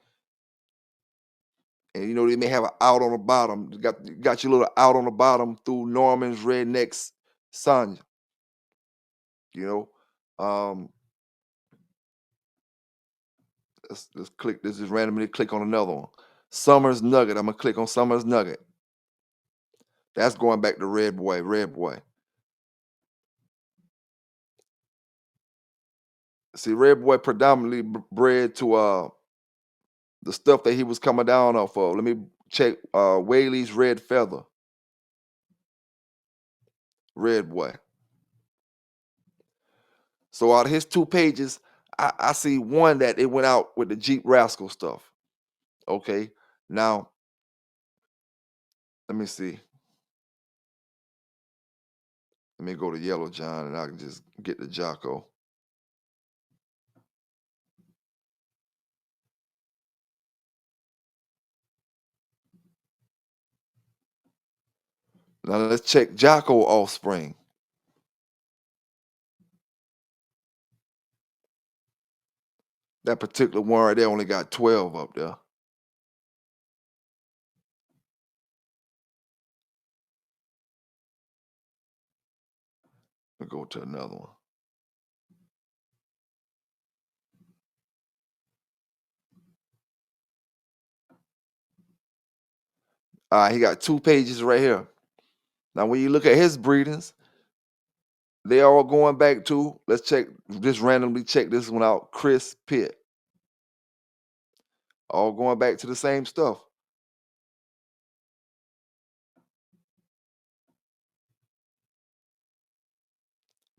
B: And they may have an out on the bottom. You got your little out on the bottom through Norman's Redneck's son. You know. Let's click this, just randomly click on another one. Summers Nugget. I'm gonna click on Summers Nugget. That's going back to Red Boy, Red Boy. See, Red Boy predominantly bred to the stuff that he was coming down off of. Let me check Whaley's Red Feather. Red Boy. So out of his 2 pages, I see one that it went out with the Jeep Rascal stuff. Okay. Now, let me see. Let me go to Yellow John and I can just get the JOCKO. Now let's check JOCKO offspring. That particular one right there only got 12 up there. Let's go to another one. All right, he got 2 pages right here. Now, when you look at his breedings, they all going back to, let's check, just randomly check this one out, Chris Pitt. All going back to the same stuff.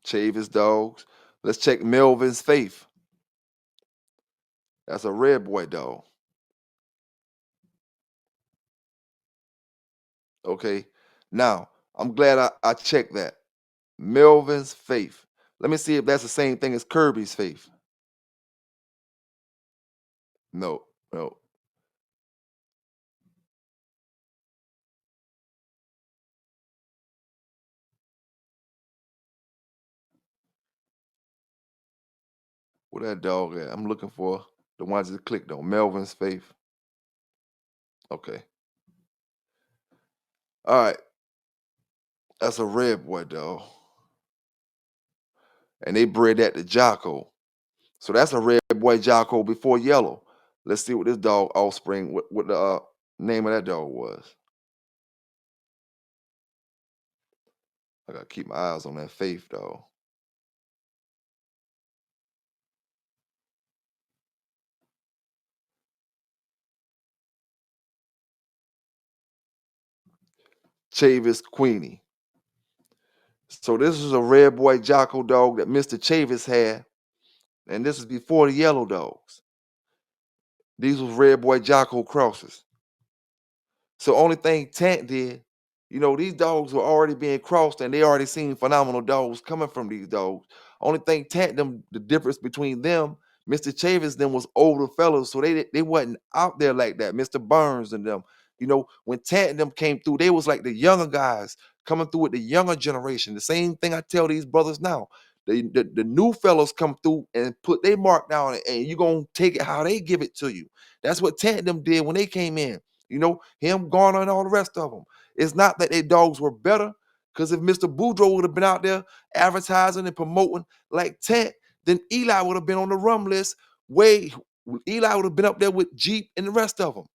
B: Chavis dogs. Let's check Melvin's Faith. That's a red boy dog. Okay. Now, I'm glad I checked that. Melvin's Faith. Let me see if that's the same thing as Kirby's Faith. No, no. Where that dog at? I'm looking for the ones that clicked on. Melvin's Faith. Okay. All right. That's a red boy dog. And they bred that to JOCKO. So that's a red boy JOCKO before yellow. Let's see what this dog offspring, what the name of that dog was. I gotta keep my eyes on that Faith dog. Chavis Queenie. So this is a red boy JOCKO dog that Mr. Chavis had, and this is before the yellow dogs. These was red boy JOCKO crosses. So only thing Tant did, these dogs were already being crossed and they already seen phenomenal dogs coming from these dogs. Only thing Tant them, the difference between them, Mr. Chavis them was older fellows, so they wasn't out there like that. Mr. Burns and them, when Tant and them came through, they was like the younger guys coming through with the younger generation. The same thing I tell these brothers now. The new fellows come through and put their mark down, and you gonna take it how they give it to you. That's what Tant and them did when they came in. Him, Garner, and all the rest of them. It's not that their dogs were better, because if Mr. Boudreaux would have been out there advertising and promoting like Tant, then Eli would have been on the rum list. Eli would have been up there with Jeep and the rest of them.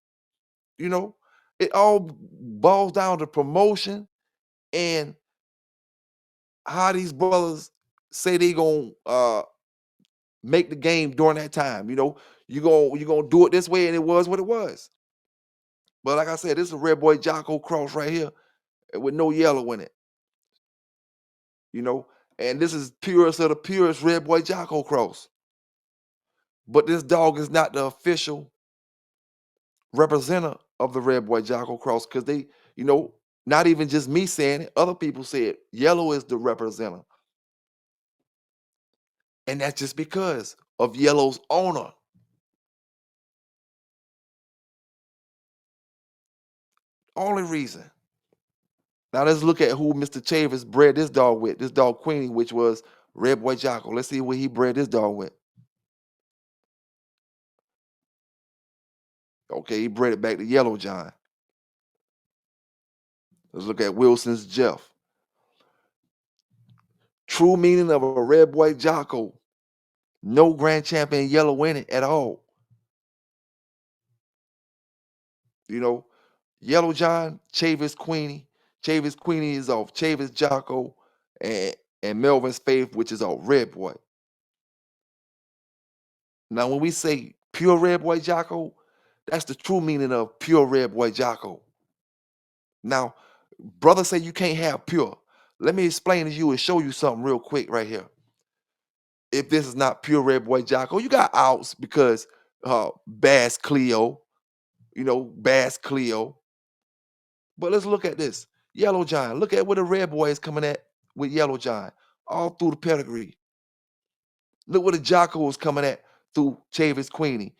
B: It all boils down to promotion and how these brothers say they gonna make the game during that time. You gonna do it this way, and it was what it was. But like I said, this is a red boy JOCKO cross right here with no yellow in it. you know, and this is purest of the purest red boy JOCKO cross. But this dog is not the official representative of the red boy JOCKO cross, because they, not even just me saying it, other people say it. Yellow is the representative. And that's just because of Yellow's owner. Only reason. Now let's look at who Mr. Chavis bred this dog with. This dog Queenie, which was red boy JOCKO. Let's see what he bred this dog with. Okay, he bred it back to Yellow John. Let's look at Wilson's Jeff. True meaning of a red boy JOCKO. No grand champion yellow in it at all. Yellow John, Chavis Queenie. Chavis Queenie is off Chavis JOCKO and Melvin's Faith, which is off red boy. Now, when we say pure red boy JOCKO, that's the true meaning of pure red boy JOCKO. Now, brothers say you can't have pure. Let me explain to you and show you something real quick right here. If this is not pure red boy JOCKO, you got outs because Bass Cleo, Bass Cleo. But let's look at this. Yellow John. Look at where the red boy is coming at with Yellow John. All through the pedigree. Look where the JOCKO is coming at through Chavis Queenie.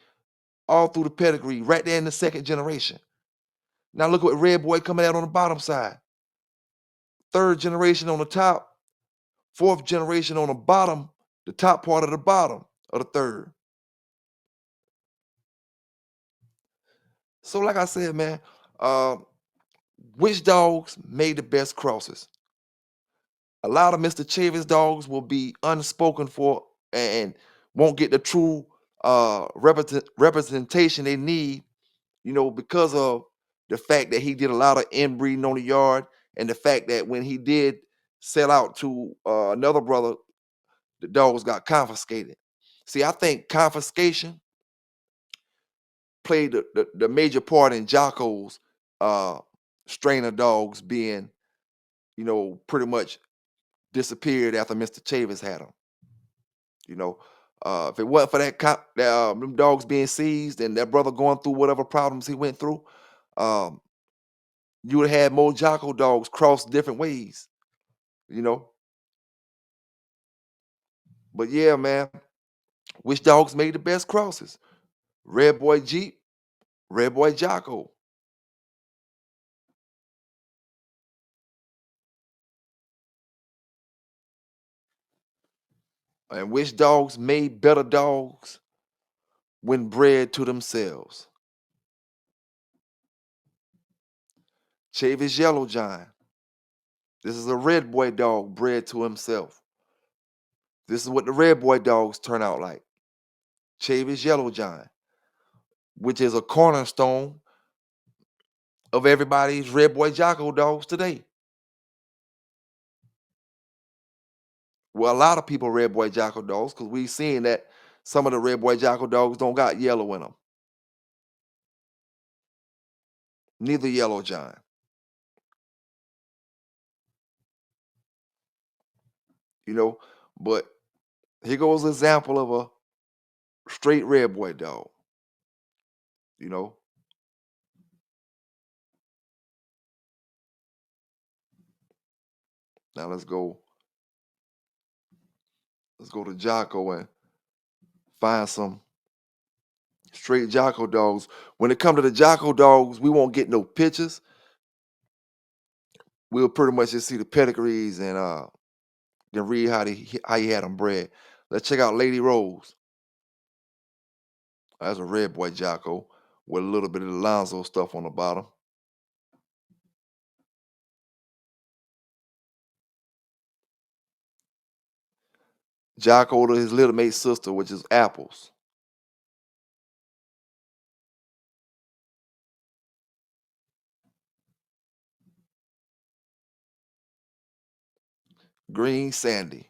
B: All through the pedigree, right there in the second generation. Now look what red boy coming out on the bottom side. Third generation on the top, fourth generation on the bottom, the top part of the bottom of the third. So like I said, man, which dogs made the best crosses? A lot of Mr. Chavis dogs will be unspoken for and won't get the true representation they need, because of the fact that he did a lot of inbreeding on the yard, and the fact that when he did sell out to another brother, the dogs got confiscated. See, I think confiscation played the major part in JOCKO's uh, strain of dogs being, pretty much disappeared after Mr. Chavis had them. You know, if it wasn't for them dogs being seized and that brother going through whatever problems he went through, um, you would have had more JOCKO dogs cross different ways. You know, but yeah, man, which dogs made the best crosses? Red Boy Jeep, Red Boy JOCKO. And which dogs made better dogs when bred to themselves? Chavis Yellow Giant. This is a red boy dog bred to himself. This is what the red boy dogs turn out like. Chavis Yellow Giant, which is a cornerstone of everybody's red boy JOCKO dogs today. Well, a lot of people red boy JOCKO dogs, because we've seen that some of the red boy JOCKO dogs don't got yellow in them. Neither Yellow Giant. You know, but here goes an example of a straight red boy dog. You know, now let's go to JOCKO and find some straight JOCKO dogs. When it come to the JOCKO dogs, we won't get no pictures. We'll pretty much just see the pedigrees and then read how he had them bred. Let's check out Lady Rose. That's a red boy JOCKO with a little bit of Alonzo stuff on the bottom. JOCKO to his little mate sister, which is Apples. Green Sandy.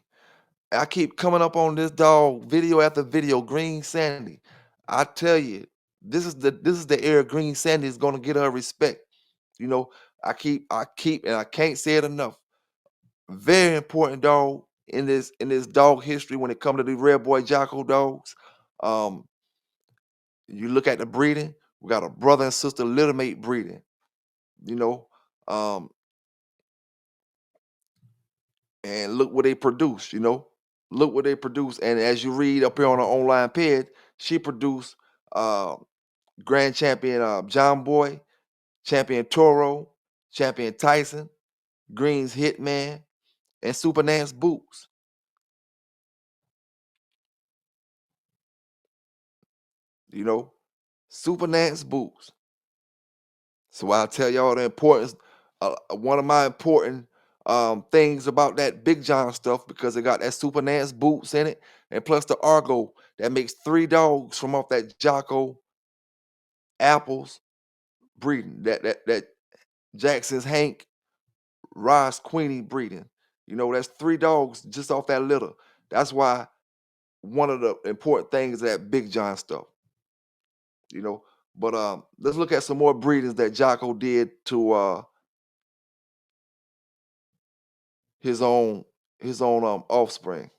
B: I keep coming up on this dog video after video. Green Sandy. I tell you, this is the era Green Sandy is gonna get her respect. You know, I keep, and I can't say it enough. Very important dog in this dog history when it comes to the red boy JOCKO dogs. Um, you look at the breeding. We got a brother and sister little mate breeding. You know, um, and look what they produce. Look what they produce. And as you read up here on the online page, she produced uh, Grand Champion John Boy, Champion Toro, Champion Tyson, Green's Hitman, and Super Nance Boots. You know, Super Nance Boots. So I'll tell y'all the importance. One of my important things about that Big John stuff, because it got that Super Nance Boots in it, and plus the Argo that makes 3 dogs from off that JOCKO Apples breeding. That Jackson's Hank Ross Queenie breeding. That's 3 dogs just off that litter. That's why one of the important things is that Big John stuff. You know, but let's look at some more breedings that JOCKO did to his own offspring.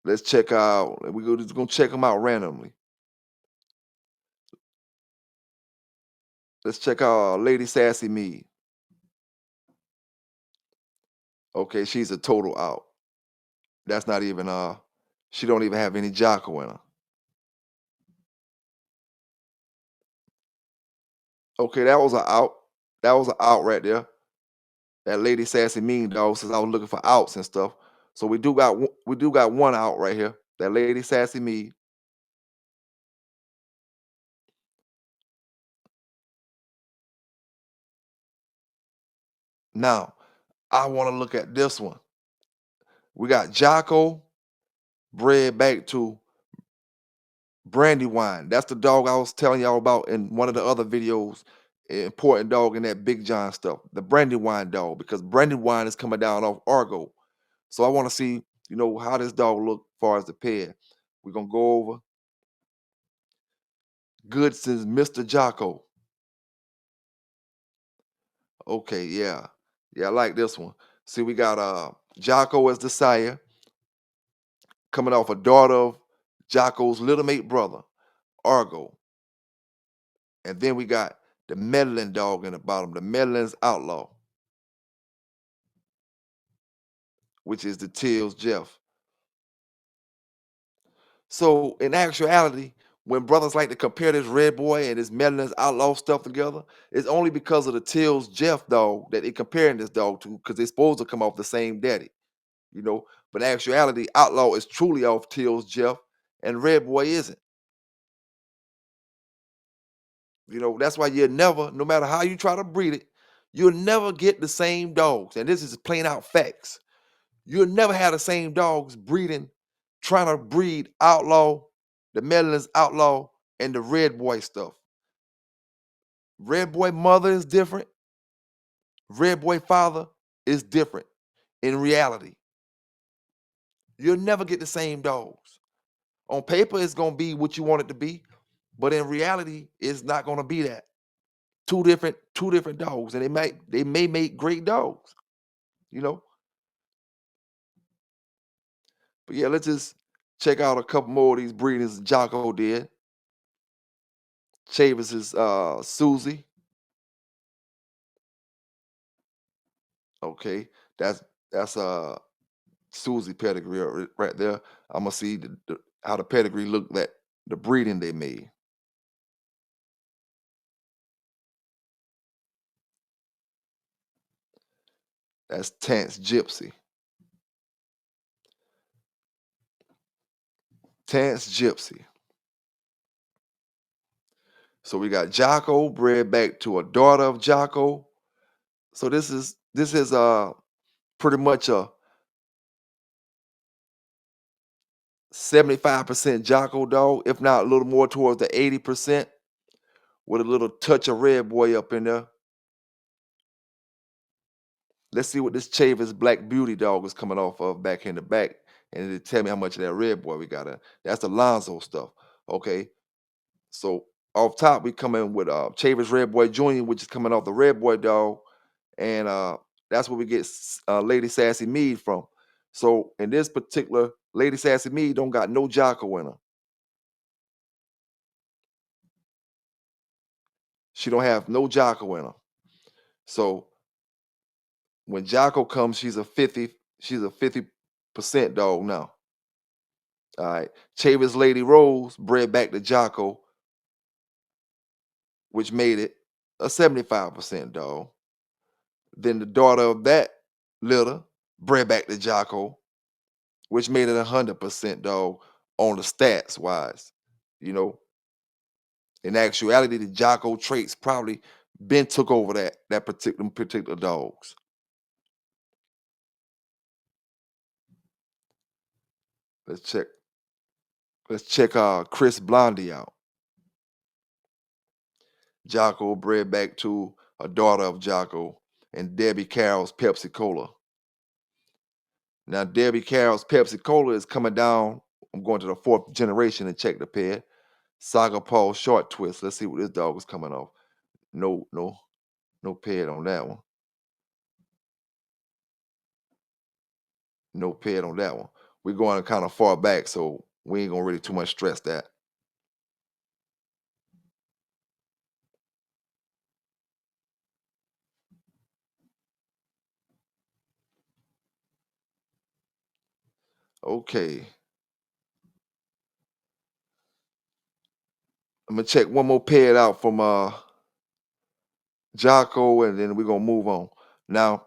B: Let's check out. We're just gonna check them out randomly. Let's check out Lady Sassy Mead. Okay, she's a total out. That's not even she don't even have any JOCKO in her. Okay, that was a out. That was an out right there. That Lady Sassy Mean dog, since I was looking for outs and stuff. So we do got one out right here. That Lady Sassy Mead. Now, I want to look at this one. We got JOCKO bred back to Brandywine. That's the dog I was telling y'all about in one of the other videos. Important dog in that Big John stuff. The Brandywine dog, because Brandywine is coming down off Argo. So I want to see, how this dog look as far as the pair. We're gonna go over good since Mr. JOCKO. Okay, yeah. Yeah, I like this one. See, we got JOCKO as the sire, coming off a daughter of JOCKO's little mate brother, Argo. And then we got the meddling dog in the bottom, the meddling's outlaw, which is the Tills Jeff. So in actuality, when brothers like to compare this Red Boy and this meddling's outlaw stuff together, it's only because of the Tills Jeff dog that they comparing this dog to, because they're supposed to come off the same daddy, you know. But in actuality, outlaw is truly off Tills Jeff, and Red Boy isn't. That's why you'll never, no matter how you try to breed it, you'll never get the same dogs. And this is plain out facts. You'll never have the same dogs breeding, trying to breed outlaw, the Medellins outlaw, and the Red Boy stuff. Red Boy mother is different. Red Boy father is different in reality. You'll never get the same dogs. On paper, it's gonna be what you want it to be, but in reality, it's not gonna be that. Two different dogs, and they may make great dogs, you know. But yeah, let's just check out a couple more of these breedings JOCKO did. Chavis is Susie. Okay, that's Susie pedigree right there. I'm gonna see how the pedigree looked at the breeding they made. That's Tance Gypsy. Tance Gypsy. So we got JOCKO bred back to a daughter of JOCKO. So this is pretty much a 75% JOCKO dog, if not a little more towards the 80%, with a little touch of Red Boy up in there. Let's see what this Chavis Black Beauty dog is coming off of back in the back, and it'll tell me how much of that Red Boy we got in. That's the Lonzo stuff. Okay, so off top we come in with Chavis Red Boy Jr., which is coming off the Red Boy dog, and that's where we get Lady Sassy Mead from. So in this particular, Lady Sassy Mead don't got no JOCKO in her. She don't have no JOCKO in her. So when JOCKO comes, she's a 50% dog now. All right. Chavis Lady Rose bred back to JOCKO, which made it a 75% dog. Then the daughter of that litter bred back to JOCKO, which made it 100% dog on the stats wise. You know, in actuality, the JOCKO traits probably been took over that particular dogs. Let's check. Let's check Chris Blondie out. JOCKO bred back to a daughter of JOCKO and Debbie Carroll's Pepsi Cola. Now Debbie Carroll's Pepsi Cola is coming down. I'm going to the 4th generation and check the pair. Saga Paul Short Twist. Let's see what this dog is coming off. No paired on that one. No paired on that one. We're going kind of far back, so we ain't gonna really too much stress that. Okay. I'm gonna check one more paired out from JOCKO, and then we're gonna move on. Now,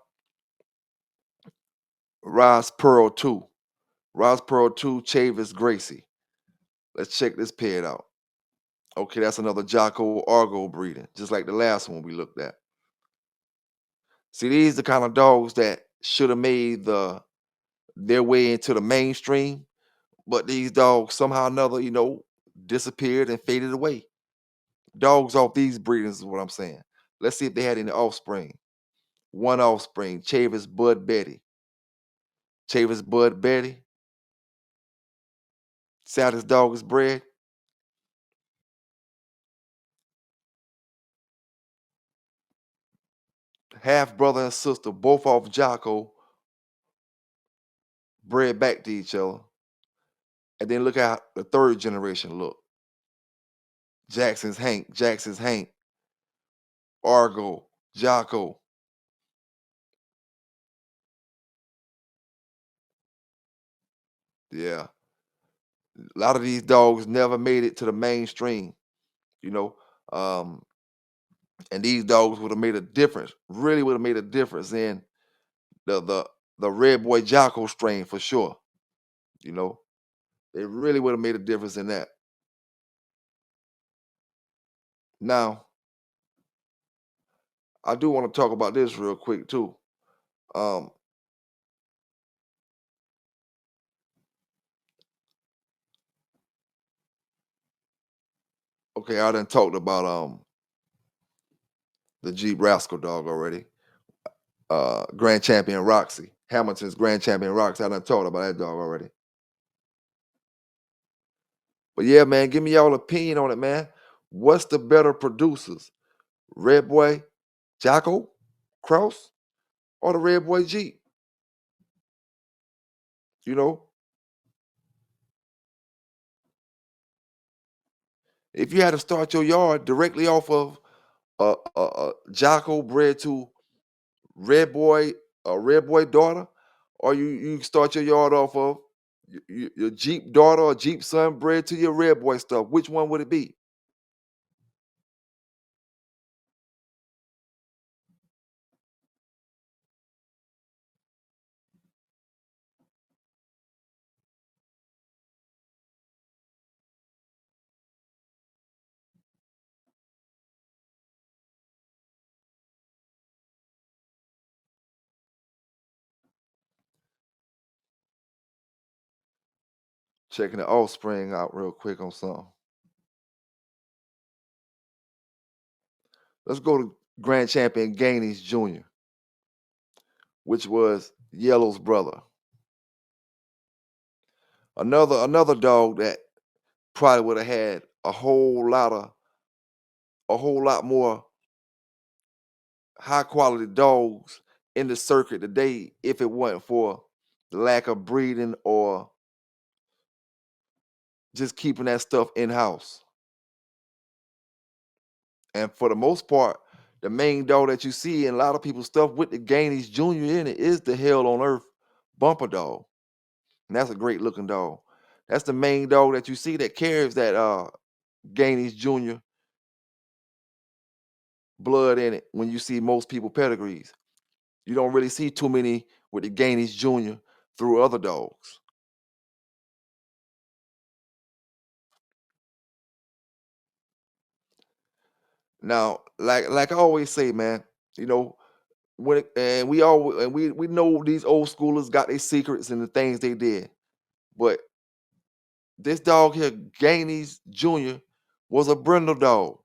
B: Ross Pearl 2. Ross Pearl 2, Chavis Gracie. Let's check this paired out. Okay, that's another JOCKO Argo breeding, just like the last one we looked at. See, these the kind of dogs that should have made their way into the mainstream, but these dogs somehow or another, disappeared and faded away. Dogs off these breedings is what I'm saying. Let's see if they had any offspring. One offspring, Chavis Bud Betty. Chavis Bud Betty. See how this dog is bred? Half brother and sister, both off JOCKO, bred back to each other. And then look how the third generation look. Jackson's Hank, Argo, JOCKO. Yeah. A lot of these dogs never made it to the mainstream, you know. Um, and these dogs would have made a difference, really would have made a difference in the the the Red Boy JOCKO strain for sure. You know, they really would have made a difference in that. Now, I do want to talk about this real quick too. Um, okay, I done talked about the Jeep Rascal dog already. Grand Champion Roxy, Hamilton's Grand Champion Roxy. I done talked about that dog already. But yeah, man, give me y'all opinion on it, man. What's the better producers, Red Boy JOCKO Cross or the Red Boy Jeep? You know, if you had to start your yard directly off of a JOCKO bred to Red Boy, a Red Boy daughter, or you start your yard off of your Jeep daughter or Jeep son bred to your Red Boy stuff, which one would it be? Checking the offspring out real quick on something. Let's go to Grand Champion Gaines Jr., which was Yellow's brother. Another dog that probably would have had a whole lot more high quality dogs in the circuit today if it wasn't for the lack of breeding or just keeping that stuff in house. And for the most part, the main dog that you see in a lot of people's stuff with the Gaines Jr. in it is the Hell on Earth bumper dog. And that's a great looking dog. That's the main dog that you see that carries that Gaines Jr. blood in it when you see most people pedigrees. You don't really see too many with the Gaines Jr. through other dogs. Now, like I always say, man, you know, and we know these old schoolers got their secrets and the things they did. But this dog here, Gaines Jr., was a brindle dog.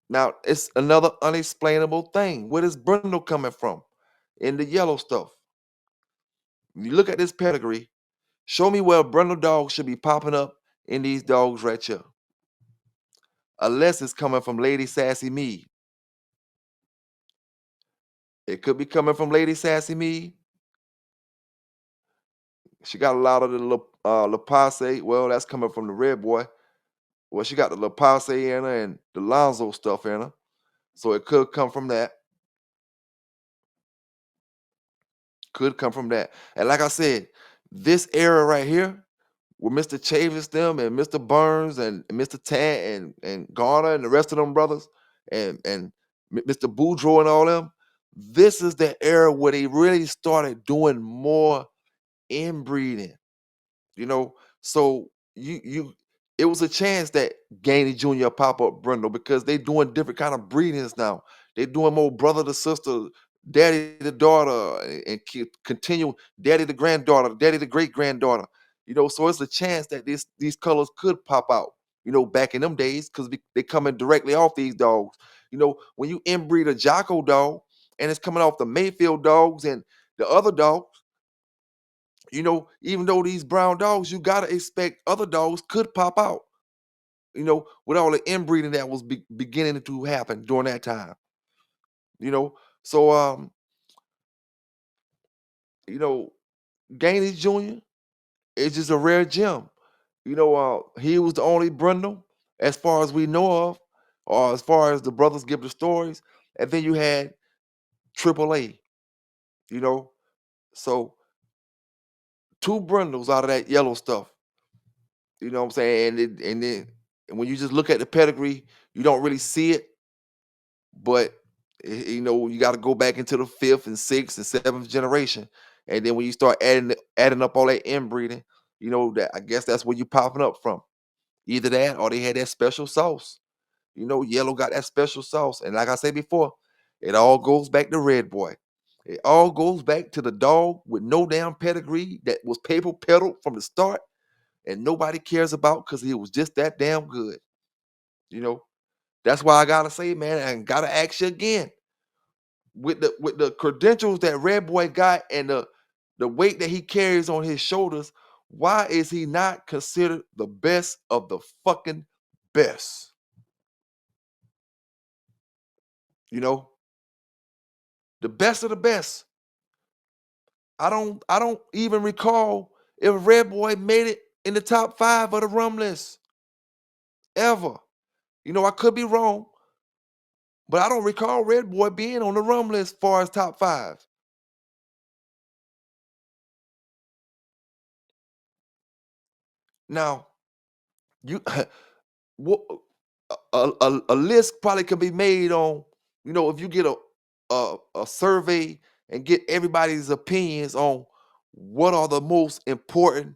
B: Now, it's another unexplainable thing. Where is brindle coming from in the yellow stuff? When you look at this pedigree, show me where a brindle dog should be popping up in these dogs right here. Unless it's coming from Lady Sassy Me. It could be coming from Lady Sassy Me. She got a lot of the La Passe. Well, that's coming from the Red Boy. Well, she got the La Passe in her and the Lonzo stuff in her. So it could come from that. Could come from that. And like I said, this era right here, with Mr. Chavis them and Mr. Burns and Mr. Tan and Garner and the rest of them brothers and Mr. Boudreaux and all them, this is the era where they really started doing more inbreeding. You know, so you it was a chance that Gainey Jr. pop up Brindle because they doing different kind of breedings now. They doing more brother to sister daddy to daughter, and continue daddy to granddaughter, daddy to great granddaughter. So it's a chance that these colors could pop out. Back in them days, because they coming directly off these dogs. When you inbreed a JOCKO dog and it's coming off the Mayfield dogs and the other dogs, even though these brown dogs, you gotta expect other dogs could pop out. With all the inbreeding that was beginning to happen during that time. You know, so you know, Gaines Jr. is just a rare gem. He was the only Brundle, as far as we know of, or as far as the brothers give the stories. And then you had AAA. You know, so two Brundles out of that yellow stuff. You know what I'm saying? And then when you just look at the pedigree, you don't really see it, but you got to go back into the fifth and sixth and seventh generation, and then when you start adding up all that inbreeding, that I guess that's where you popping up from. Either that or they had that special sauce. Yellow got that special sauce, and like I said before, it all goes back to Red Boy. It all goes back to the dog with no damn pedigree that was paper pedaled from the start, and nobody cares about because he was just that damn good. You know, that's why I gotta say, man, I gotta ask you again. With the credentials that Red Boy got and the weight that he carries on his shoulders, why is he not considered the best of the fucking best? You know, the best of the best. I don't even recall if Red Boy made it in the top 5 of the rum list ever. I could be wrong, but I don't recall Red Boy being on the rum list as far as top 5. Now, you what a list probably can be made on, if you get a survey and get everybody's opinions on what are the most important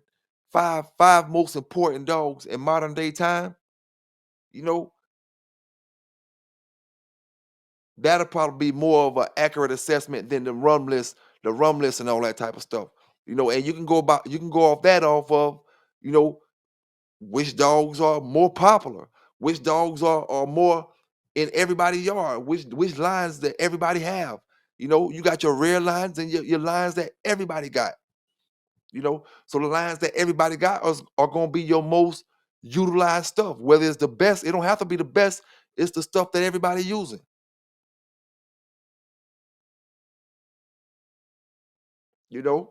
B: five most important dogs in modern day time. you know that'll probably be more of an accurate assessment than the rum list and all that type of stuff. And you can go off that off of, you know which dogs are more popular, which dogs are more in everybody's yard, which lines that everybody have. You got your rare lines and your lines that everybody got. So the lines that everybody got are going to be your most utilized stuff. Whether it's the best, it don't have to be the best. It's the stuff that everybody using. You know.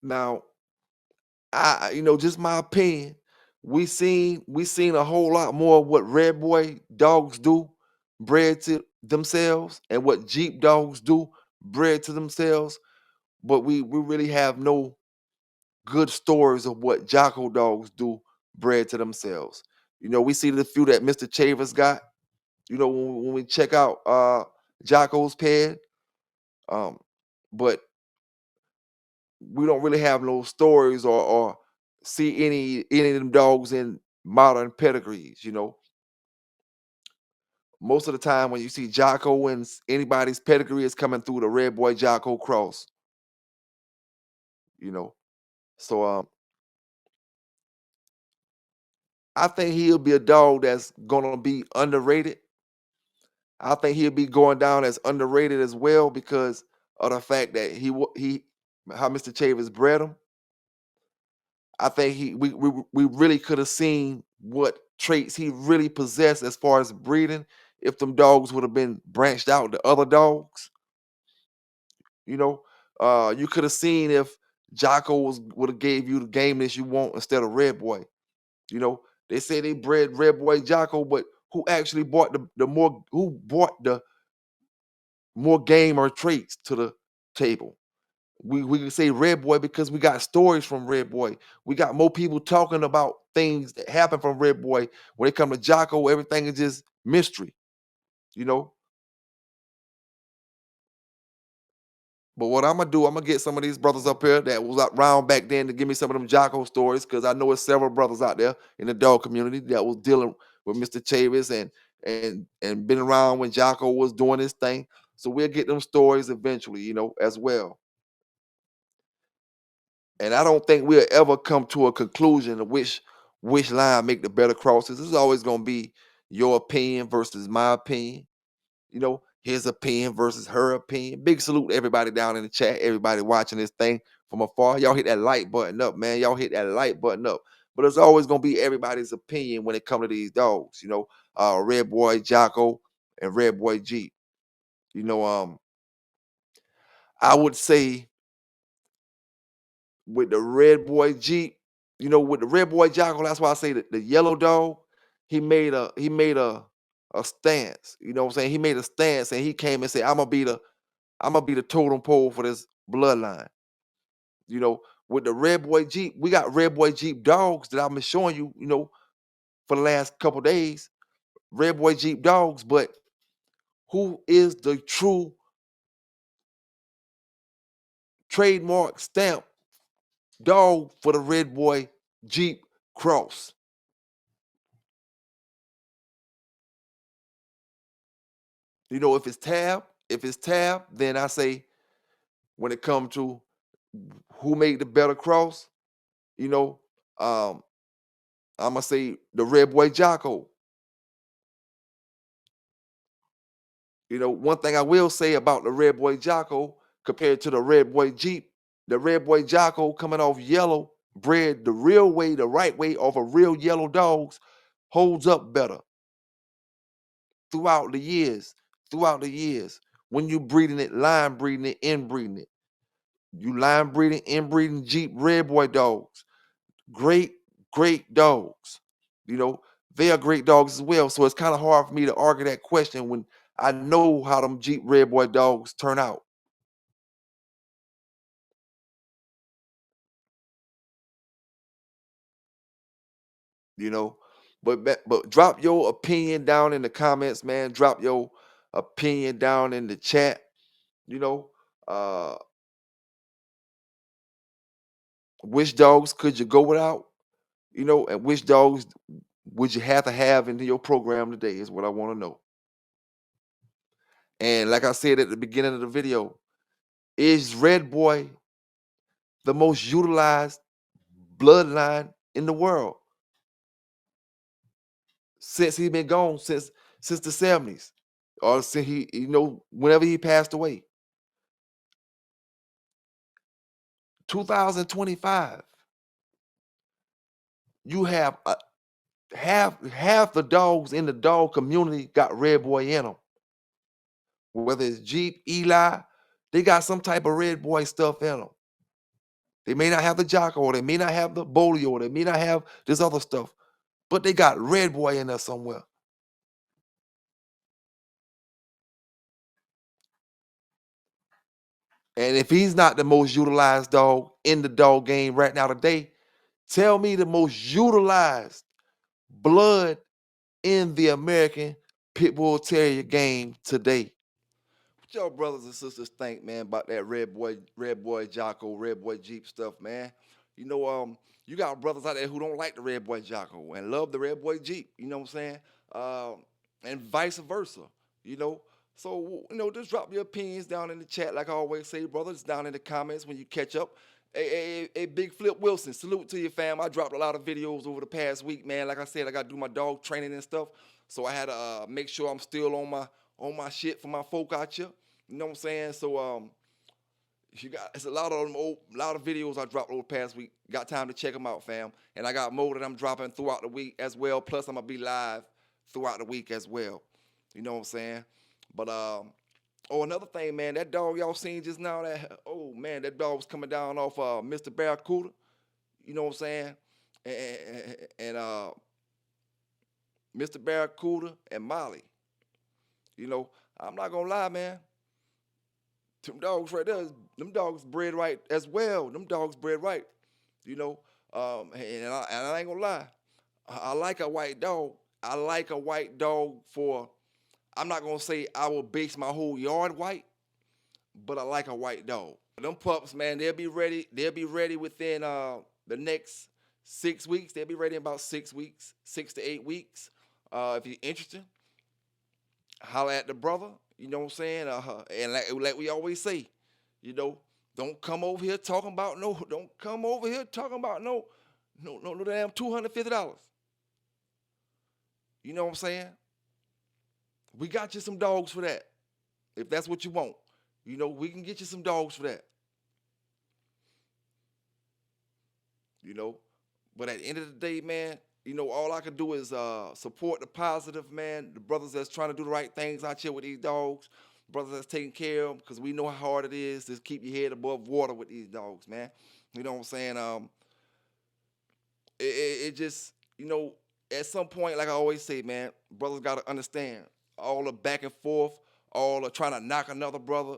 B: Now, just my opinion. We seen a whole lot more of what Red Boy dogs do, bred to themselves, and what Jeep dogs do, bred to themselves. But we really have no good stories of what JOCKO dogs do, bred to themselves. We see the few that Mr. Chavez got. When we check out JOCKO's ped, um, but we don't really have no stories or see any of them dogs in modern pedigrees. Most of the time when you see JOCKO and anybody's pedigree is coming through the Red Boy JOCKO cross. You know, so I think he'll be a dog that's gonna be underrated. I think he'll be going down as underrated as well because of the fact that he how Mr. Chavis bred him. I think we really could have seen what traits he really possessed as far as breeding if them dogs would have been branched out to other dogs. You know, you could have seen if Jocko would have gave you the gameness you want instead of Red Boy. They say they bred Red Boy Jocko, but who actually bought the more game or traits to the table? We can say Red Boy because we got stories from Red Boy. We got more people talking about things that happen from Red Boy. When it comes to Jocko, everything is just mystery, you know. But what I'm gonna do, I'm gonna get some of these brothers up here that was around back then to give me some of them JOCKO stories, because I know there's several brothers out there in the dog community that was dealing with Mr. Chavis and been around when JOCKO was doing his thing. So we'll get them stories eventually, as well. And I don't think we'll ever come to a conclusion of which line make the better crosses. This is always gonna be your opinion versus my opinion. His opinion versus her opinion. Big salute to everybody down in the chat, everybody watching this thing from afar. Y'all hit that like button up, man. Y'all hit that like button up. But it's always gonna be everybody's opinion when it comes to these dogs. Red Boy JOCKO and Red Boy Jeep. I would say with the Red Boy Jeep, with the Red Boy JOCKO, that's why I say that the yellow dog, he made a stance. You know what I'm saying? He made a stance and he came and said, I'm gonna be the totem pole for this bloodline. With the Red Boy Jeep, we got Red Boy Jeep dogs that I've been showing you, for the last couple days. Red Boy Jeep dogs, but who is the true trademark stamp dog for the Red Boy Jeep cross? If it's Tab, then I say when it comes to who made the better cross, you know, um, I'm gonna say the Red Boy JOCKO. One thing I will say about the Red Boy JOCKO compared to the Red Boy Jeep, the Red Boy JOCKO coming off yellow, bred the real way, the right way off of real yellow dogs, holds up better throughout the years. Throughout the years, when you breeding it, line breeding it, inbreeding it, you line breeding, inbreeding Jeep Red Boy dogs, great, great dogs. You know, they are great dogs as well. So it's kind of hard for me to argue that question when I know how them Jeep Red Boy dogs turn out. You know, but drop your opinion down in the comments, man. Drop your opinion down in the chat. You know, uh, which dogs could you go without? And which dogs would you have to have into your program today? Is what I want to know. And like I said at the beginning of the video, is Red Boy the most utilized bloodline in the world since he's been gone since the 70s, or since whenever he passed away? 2025, you have half the dogs in the dog community got Red Boy in them. Whether it's Jeep, Eli, they got some type of Red Boy stuff in them. They may not have the JOCKO, or they may not have the Bolio, or they may not have this other stuff, but they got Red Boy in there somewhere. And if he's not the most utilized dog in the dog game right now today, tell me the most utilized blood in the American Pit Bull Terrier game today. What y'all brothers and sisters think, man, about that Red Boy JOCKO, Red Boy Jeep stuff, man? You got brothers out there who don't like the Red Boy JOCKO and love the Red Boy Jeep. You know what I'm saying? And vice versa. You know. So just drop your opinions down in the chat, like I always say, brothers, down in the comments when you catch up. Hey, Big Flip Wilson, salute to you, fam. I dropped a lot of videos over the past week, man. Like I said, I got to do my dog training and stuff, so I had to make sure I'm still on my shit for my folk out here. You know what I'm saying? So it's a lot of them lot of videos I dropped over the past week. Got time to check them out, fam. And I got more that I'm dropping throughout the week as well. Plus, I'm gonna be live throughout the week as well. You know what I'm saying? But another thing, man, that dog y'all seen just now, that dog was coming down off Mr. Barracuda. You know what I'm saying? And Mr. Barracuda and Molly. I'm not gonna lie, man. Them dogs right there, them dogs bred right as well. Them dogs bred right. You know, and I ain't gonna lie. I like a white dog. I like a white dog for. I'm not gonna say I will base my whole yard white, but I like a white dog. Them pups, man, they'll be ready. They'll be ready within the next 6 weeks. They'll be ready in about 6 weeks, 6 to 8 weeks. If you're interested, holler at the brother. You know what I'm saying? And like we always say, you know, don't come over here talking about no damn $250. You know what I'm saying? We got you some dogs for that. If that's what you want. You know, we can get you some dogs for that. You know, but at the end of the day, man, you know, all I can do is support the positive, man. The brothers that's trying to do the right things out here with these dogs. Brothers that's taking care of them, because we know how hard it is to keep your head above water with these dogs, man. You know what I'm saying? It just, you know, at some point, like I always say, man, brothers got to understand all the back and forth, all the trying to knock another brother,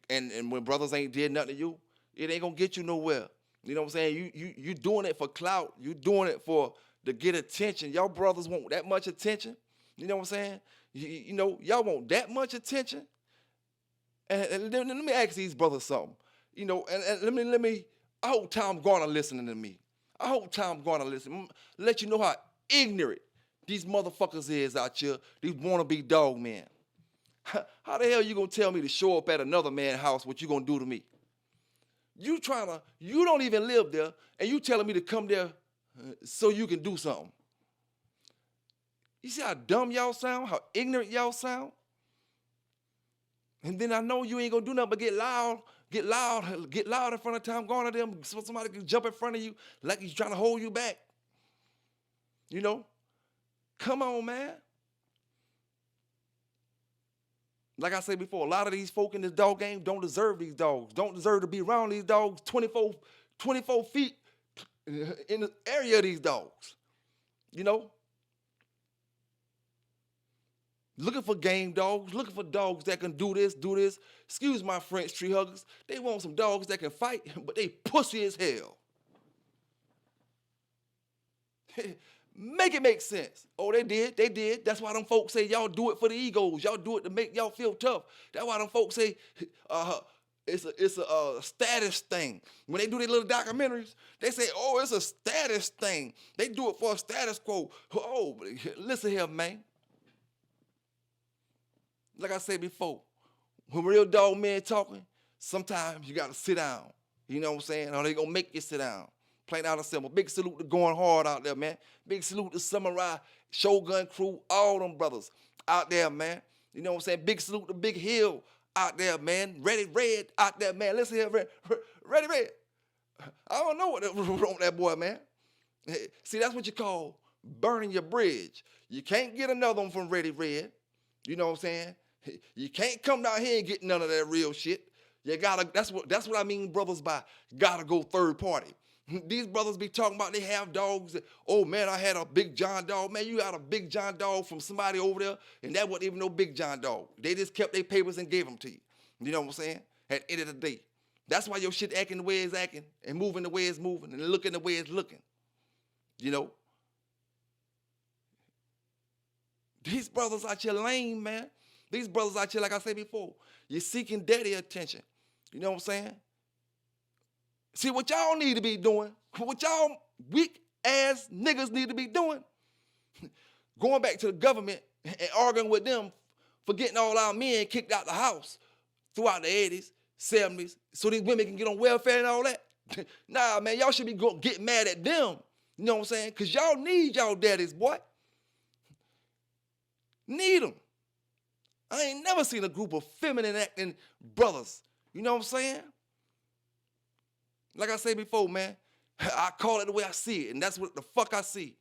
B: and when brothers ain't did nothing to you, it ain't going to get you nowhere. You know what I'm saying? You doing it for clout. You doing it to get attention. Y'all brothers want that much attention. You know what I'm saying? You know, y'all want that much attention. And let me ask these brothers something. You know, and let me, I hope Tom Garner listening to me. I hope Tom Garner listen. Let you know how ignorant these motherfuckers is out here, these wannabe dog men. How the hell you gonna tell me to show up at another man's house, what you gonna do to me? You don't even live there, and you telling me to come there so you can do something. You see how dumb y'all sound, how ignorant y'all sound? And then I know you ain't gonna do nothing but get loud in front of Tom Garner them, so somebody can jump in front of you like he's trying to hold you back. You know? Come on, man. Like I said before, a lot of these folk in this dog game don't deserve these dogs, don't deserve to be around these dogs 24 feet in the area of these dogs. You know? Looking for game dogs, looking for dogs that can do this. Excuse my French tree huggers. They want some dogs that can fight, but they pussy as hell. Make it make sense. Oh, they did. That's why them folks say y'all do it for the egos. Y'all do it to make y'all feel tough. That's why them folks say it's a status thing. When they do their little documentaries, they say, oh, it's a status thing. They do it for a status quo. Oh, listen here, man. Like I said before, when real dog men talking, sometimes you gotta sit down. You know what I'm saying? Or they gonna make you sit down. Plain out and simple. Big salute to Going Hard out there, man. Big salute to Samurai, Shogun Crew, all them brothers out there, man. You know what I'm saying? Big salute to Big Hill out there, man. Ready Red out there, man. Listen here, Ready Red. I don't know what wrong with that boy, man. See, that's what you call burning your bridge. You can't get another one from Ready Red. You know what I'm saying? You can't come down here and get none of that real shit. You gotta, that's what I mean, brothers, by gotta go third party. These brothers be talking about they have dogs. Oh, man, I had a Big John dog. Man, you got a Big John dog from somebody over there, and that wasn't even no Big John dog. They just kept their papers and gave them to you. You know what I'm saying? At the end of the day. That's why your shit acting the way it's acting and moving the way it's moving and looking the way it's looking. You know? These brothers out here lame, man. These brothers out here, like I said before, you're seeking daddy attention. You know what I'm saying? See, what y'all need to be doing, what y'all weak-ass niggas need to be doing, going back to the government and arguing with them for getting all our men kicked out the house throughout the 80s, 70s, so these women can get on welfare and all that. Nah, man, y'all should be getting mad at them. You know what I'm saying? Because y'all need y'all daddies, boy. Need them. I ain't never seen a group of feminine acting brothers. You know what I'm saying? Like I said before, man, I call it the way I see it, and that's what the fuck I see.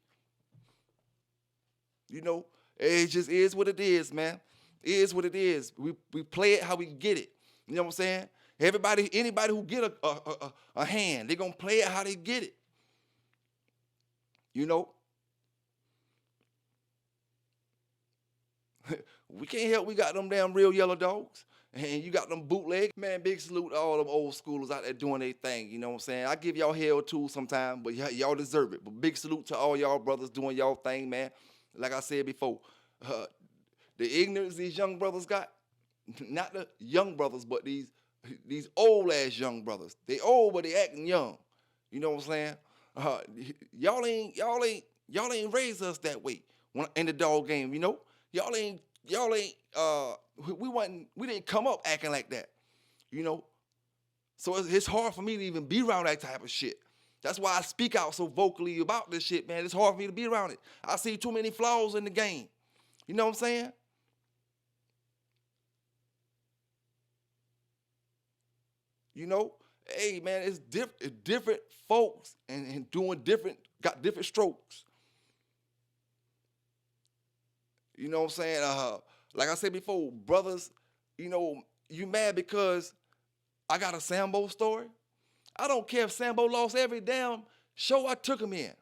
B: You know, it just is what it is, man. It is what it is. We play it how we get it. You know what I'm saying? Anybody who get a hand, they gonna play it how they get it. You know? We can't help we got them damn real yellow dogs. And you got them bootleg. Man, big salute to all them old schoolers out there doing their thing. You know what I'm saying? I give y'all hell too sometimes, but y'all deserve it. But big salute to all y'all brothers doing y'all thing, man. Like I said before, the ignorance these young brothers got, not the young brothers, but these these old ass young brothers. They old, but they acting young. You know what I'm saying? Y'all ain't raised us that way in the dog game. You know, y'all ain't. We didn't come up acting like that. You know, so it's hard for me to even be around that type of shit. That's why I speak out so vocally about this shit, man. It's hard for me to be around it. I see too many flaws in the game. You know what I'm saying? You know, hey man, it's different folks and got different strokes. You know what I'm saying? Like I said before, brothers, you know, you mad because I got a Sambo story? I don't care if Sambo lost every damn show I took him in.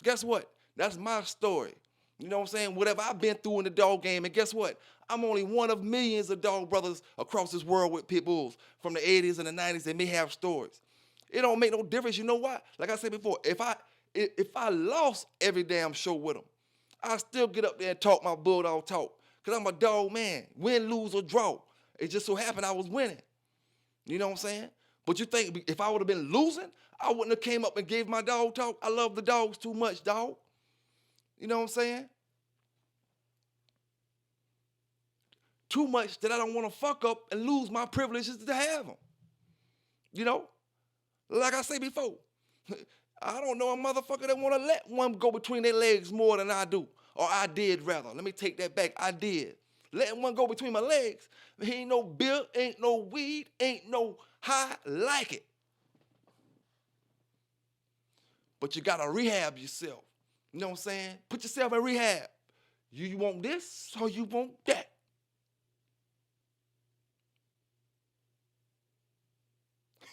B: Guess what? That's my story. You know what I'm saying? Whatever I've been through in the dog game, and guess what? I'm only one of millions of dog brothers across this world with pit bulls from the 80s and the 90s that may have stories. It don't make no difference. You know why? Like I said before, if I lost every damn show with them, I still get up there and talk my bulldog talk. Because I'm a dog man. Win, lose, or draw. It just so happened I was winning. You know what I'm saying? But you think if I would have been losing, I wouldn't have came up and gave my dog talk. I love the dogs too much, dog. You know what I'm saying? Too much that I don't want to fuck up and lose my privileges to have them. You know? Like I said before, I don't know a motherfucker that want to let one go between their legs more than I do. Or I did, rather. Let me take that back. I did. Letting one go between my legs. Ain't no bill, ain't no weed, ain't no high like it. But you got to rehab yourself. You know what I'm saying? Put yourself in rehab. You want this or you want that?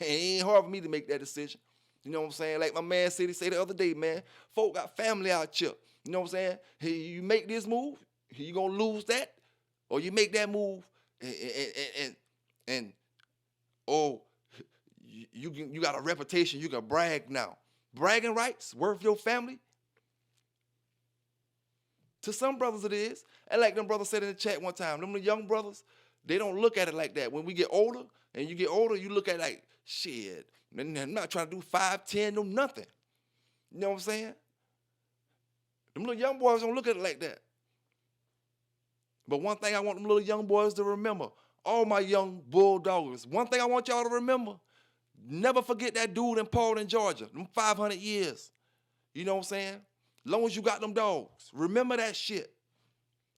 B: It ain't hard for me to make that decision. You know what I'm saying? Like my man said the other day, man, folk got family out here. You know what I'm saying? Hey, you make this move, you gonna lose that, or you make that move, and you got a reputation, you can brag now. Bragging rights worth your family? To some brothers it is. And like them brothers said in the chat one time, them young brothers, they don't look at it like that. When we get older, and you get older, you look at it like, shit, I'm not trying to do 5, 10, no nothing. You know what I'm saying? Them little young boys don't look at it like that. But one thing I want them little young boys to remember, all my young bulldoggers, one thing I want y'all to remember, never forget that dude in Paulding, Georgia, them 500 years. You know what I'm saying? As long as you got them dogs, remember that shit.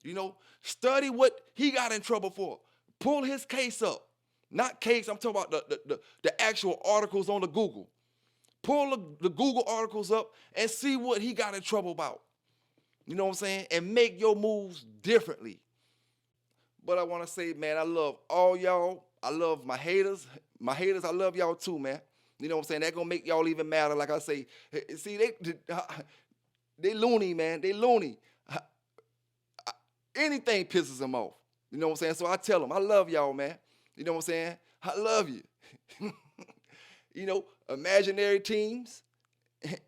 B: You know, study what he got in trouble for. Pull his case up. Not case, I'm talking about the actual articles on the Google. Pull the Google articles up and see what he got in trouble about. You know what I'm saying? And make your moves differently. But I want to say, man, I love all y'all. I love my haters. My haters, I love y'all too, man. You know what I'm saying? That gonna make y'all even madder. Like I say, see, they loony, man. They loony. Anything pisses them off. You know what I'm saying? So I tell them, I love y'all, man. You know what I'm saying? I love you. You know, imaginary teams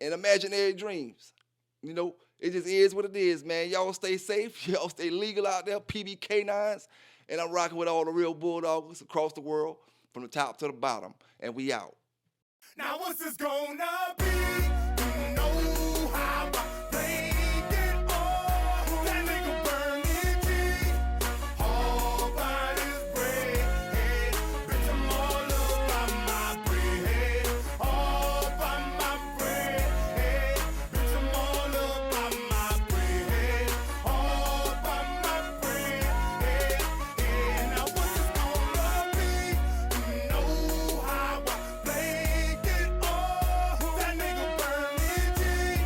B: and imaginary dreams. You know, it just is what it is, man. Y'all stay safe. Y'all stay legal out there, PB K9s. And I'm rocking with all the real bulldogs across the world from the top to the bottom. And we out.
D: Now what's this gonna be? You know how I played it all. That nigga burn it deep. All by his bread. Bitch, I'm all up by my bread. All by my bread. Bitch, I'm all up by my bread. All by my bread. Now what's this gonna be? You know how I played it all. That nigga burn it deep.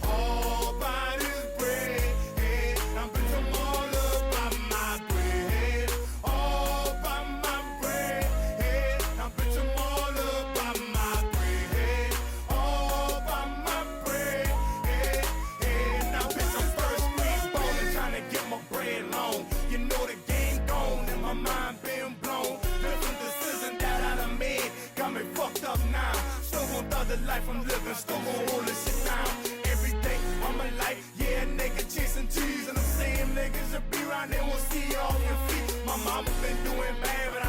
D: All by his bread. Now bitch, I'm all up by my bread. All by my bread. Now bitch, I'm all up by my bread. All by my bread. Now bitch, I'm first street ballin', trying to get my bread long. You know the game gone and my mind been blown. Different decisions that I done made got me fucked up now. Still gon' thug the life I'm living, still gon' hold this shit down. Every day of my life, yeah, nigga chasing G's. And the same niggas that be around, they won't see you off your feet. My mama been doing bad, but